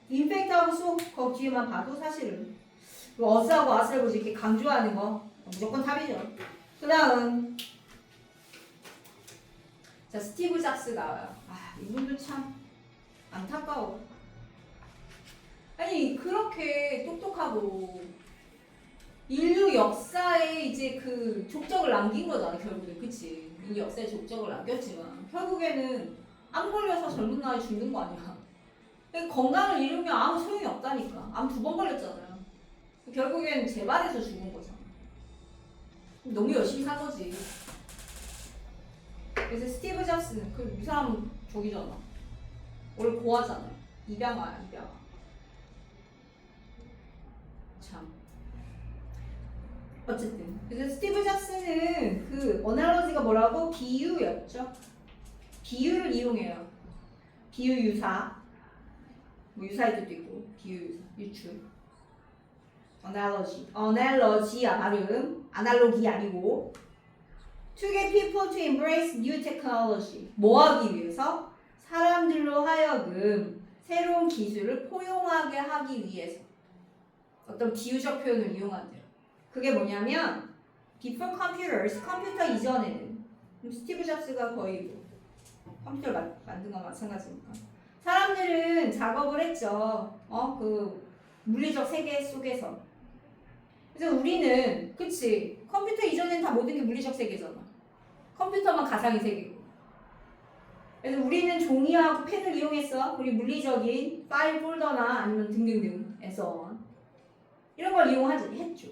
임팩트하고 so 거 뒤에만 봐도 사실은 us하고 us를 이렇게 강조하는 거 무조건 답이죠. 그 다음 자 스티브 잡스 나와요. 아 이분도 참 안타까워. 아니 그렇게 똑똑하고 인류 역사에 이제 그 족적을 남긴 거잖아 결국에. 그치? 인류 역사에 족적을 남겼지만 결국에는 암 걸려서 젊은 나이에 죽는 거 아니야. 건강을 잃으면 아무 소용이 없다니까. 암 2번 걸렸잖아요. 결국엔 재발해서 죽은 거잖아. 너무 열심히 산 거지. 그래서 스티브 잡스는 이 사람 저기잖아. 원래 고아잖아. 입양아야 입양아. 참. 어쨌든 그래서 스티브 잡스는 그 어날러지가 뭐라고? 비유였죠. 비유를 이용해요. 비유 유사. 뭐 유사일 때도 있고 비유 유사 유추. 어날러지야 발음. 아날로기 아니고. To get people to embrace new technology. 뭐 하기 위해서? 사람들로 하여금 새로운 기술을 포용하게 하기 위해서. 어떤 비유적 표현을 이용한대요. 그게 뭐냐면 before computers, 컴퓨터 이전에는 스티브 잡스가 거의 뭐 컴퓨터를 만든 건 마찬가지니까 사람들은 작업을 했죠. 그 물리적 세계 속에서. 그래서 우리는 그치 컴퓨터 이전에는 다 모든 게 물리적 세계잖아. 컴퓨터만 가상의 세계고. 그래서 우리는 종이하고 펜을 이용했어. 그리고 물리적인 파일 폴더나 아니면 등등등 해서 이런 걸 했죠.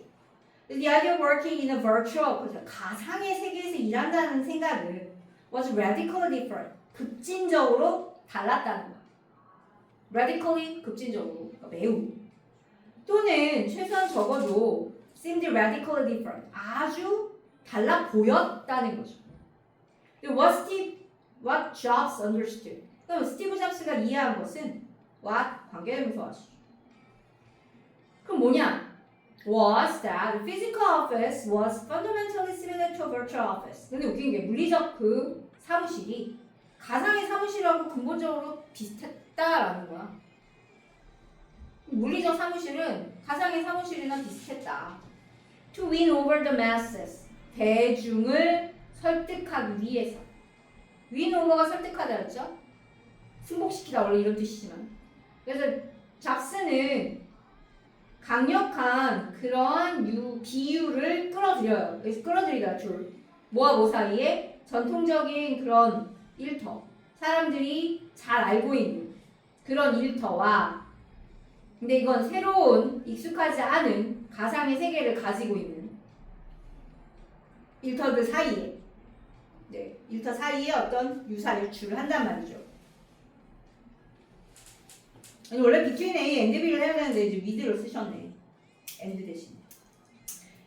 The idea of working in a virtual, 가상의 세계에서 일한다는 생각은 was radically different. 급진적으로 달랐다는 거야. radically, 급진적으로, 그러니까 매우. 또는 최소한 적어도 seemed radically different. 아주 달라 보였다는 거죠. What Jobs understood. 그럼 스티브 잡스가 이해한 것은 what 관계대명사 왔죠. 그럼 뭐냐? Was that the physical office was fundamentally similar to a virtual office. 근데 웃긴 게 물리적 그 사무실이 가상의 사무실하고 근본적으로 비슷했다라는 거야. 물리적 사무실은 가상의 사무실이나 비슷했다. To win over the masses. 대중을 설득하기 위해서. win over가 설득하다였죠? 승복시키다 원래 이런 뜻이지만. 그래서 잡스는 강력한 그런 비유를 끌어들여요. 그래서 끌어들이다 줄. 뭐와 뭐 사이에? 전통적인 그런 일터. 사람들이 잘 알고 있는 그런 일터와 근데 이건 새로운 익숙하지 않은 가상의 세계를 가지고 있는 일터들 사이에 네, 일터 사이에 어떤 유사 유추를 한단 말이죠. 아니 원래 between A and B를 해야 되는데 이제 with를 쓰셨네. and 대신.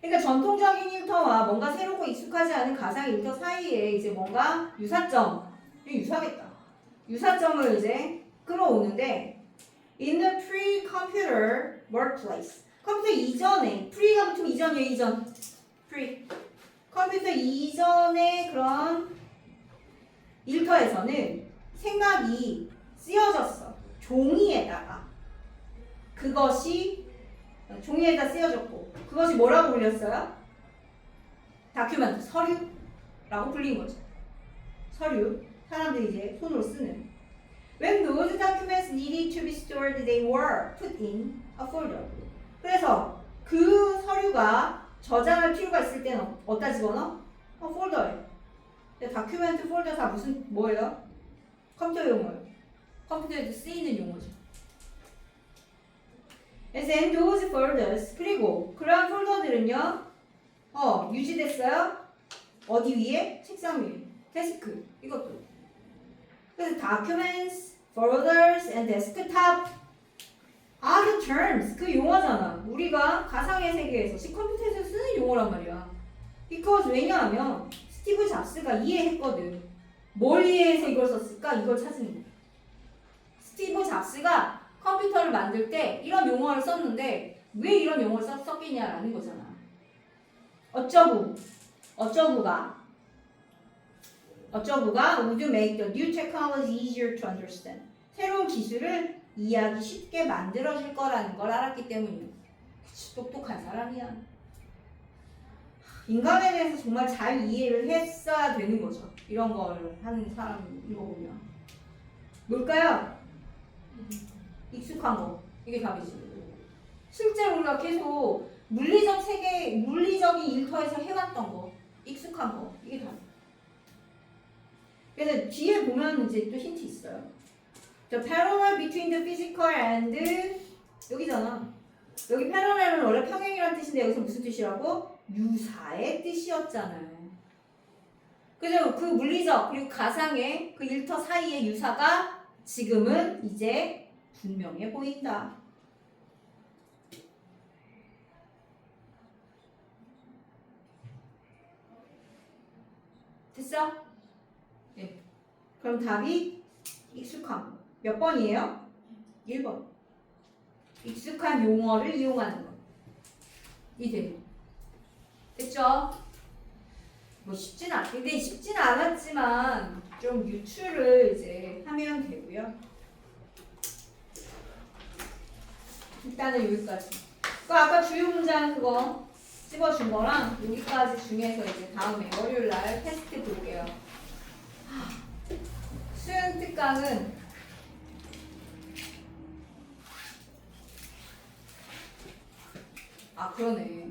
그러니까 전통적인 일터와 뭔가 새롭고 익숙하지 않은 가상 일터 사이에 이제 뭔가 유사점, 유사하겠다. 유사점을 이제 끌어오는데 in the pre-computer workplace. 컴퓨터 이전에 pre가 붙으면 이전이에요, 이전. pre. 컴퓨터 이전의 그런 일터에서는 생각이 쓰여졌어. 종이에다가. 그것이 종이에다 쓰여졌고 그것이 뭐라고 불렸어요? 다큐멘트, 서류라고 불린 거죠. 서류. 사람들이 이제 손으로 쓰는. When those documents needed to be stored, they were put in a folder. 그래서 그 서류가 저장할 필요가 있을 때는 어디다 집어넣어? 폴더에. 다큐멘트 폴더 다 무슨 뭐예요? 컴퓨터 용어예요. 컴퓨터에도 쓰이는 용어죠. And those folders 그리고 그러한 폴더들은요 유지됐어요. 어디 위에? 책상 위에. 데스크 이것도. 그래서 documents, folders, and desktop are the terms. 그 용어잖아. 우리가 가상의 세계에서 컴퓨터에서 쓰는 용어란 말이야. Because 왜냐하면 스티브 잡스가 이해했거든. 뭘 이해해서 이걸 썼을까? 이걸 찾는 거야. 스티브 잡스가 컴퓨터를 만들 때 이런 용어를 썼는데 왜 이런 용어를 썼겠냐라는 거잖아. 어쩌구가 would make the new technology easier to understand. 새로운 기술을 이해하기 쉽게 만들어줄 거라는 걸 알았기 때문이야. 똑똑한 사람이야. 인간에 대해서 정말 잘 이해를 했어야 되는 거죠. 이런 걸 하는 사람 이거 보면. 뭘까요? 익숙한 거. 이게 답이지. 실제 우리가 계속 물리적 세계, 물리적인 일터에서 해왔던 거. 익숙한 거. 이게 답. 그래서 뒤에 보면 이제 또 힌트 있어요. The parallel between the physical and 여기잖아. 여기 parallel은 원래 평행이라는 뜻인데 여기서 무슨 뜻이라고? 유사의 뜻이었잖아요. 그래서 그 물리적 그리고 가상의 그 일터 사이의 유사가 지금은 이제 분명해 보인다. 됐어? 네. 그럼 답이 익숙한 거. 몇 번이에요? 1번. 익숙한 용어를 이용하는 거. 이대로. 됐죠? 뭐 근데 쉽진 않았지만 좀 유추를 이제 하면 되고요. 일단은 여기까지. 그 아까 주요 문장 그거 찝어준 거랑 여기까지 중에서 이제 다음에 월요일 날 테스트 볼게요. 수능 특강은 그러네.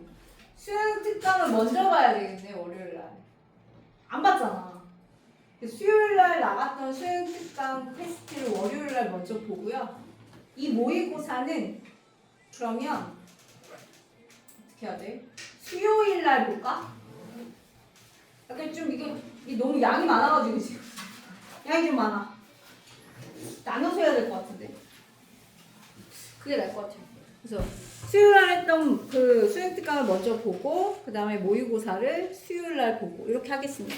수능 특강을 먼저 봐야 되겠네, 월요일 날. 안 봤잖아. 수요일 날 나갔던 수능 특강 테스트를 월요일 날 먼저 보고요. 이 모의고사는 그러면 어떻게 해야 돼? 수요일 날 볼까? 약간 좀 이게 너무 양이 많아가지고 지금 양이 좀 많아. 나눠서 해야 될 것 같은데. 그게 나을 것 같아요. 그래서 수요일 날 했던 그 수능 특강을 먼저 보고 그 다음에 모의고사를 수요일 날 보고 이렇게 하겠습니다.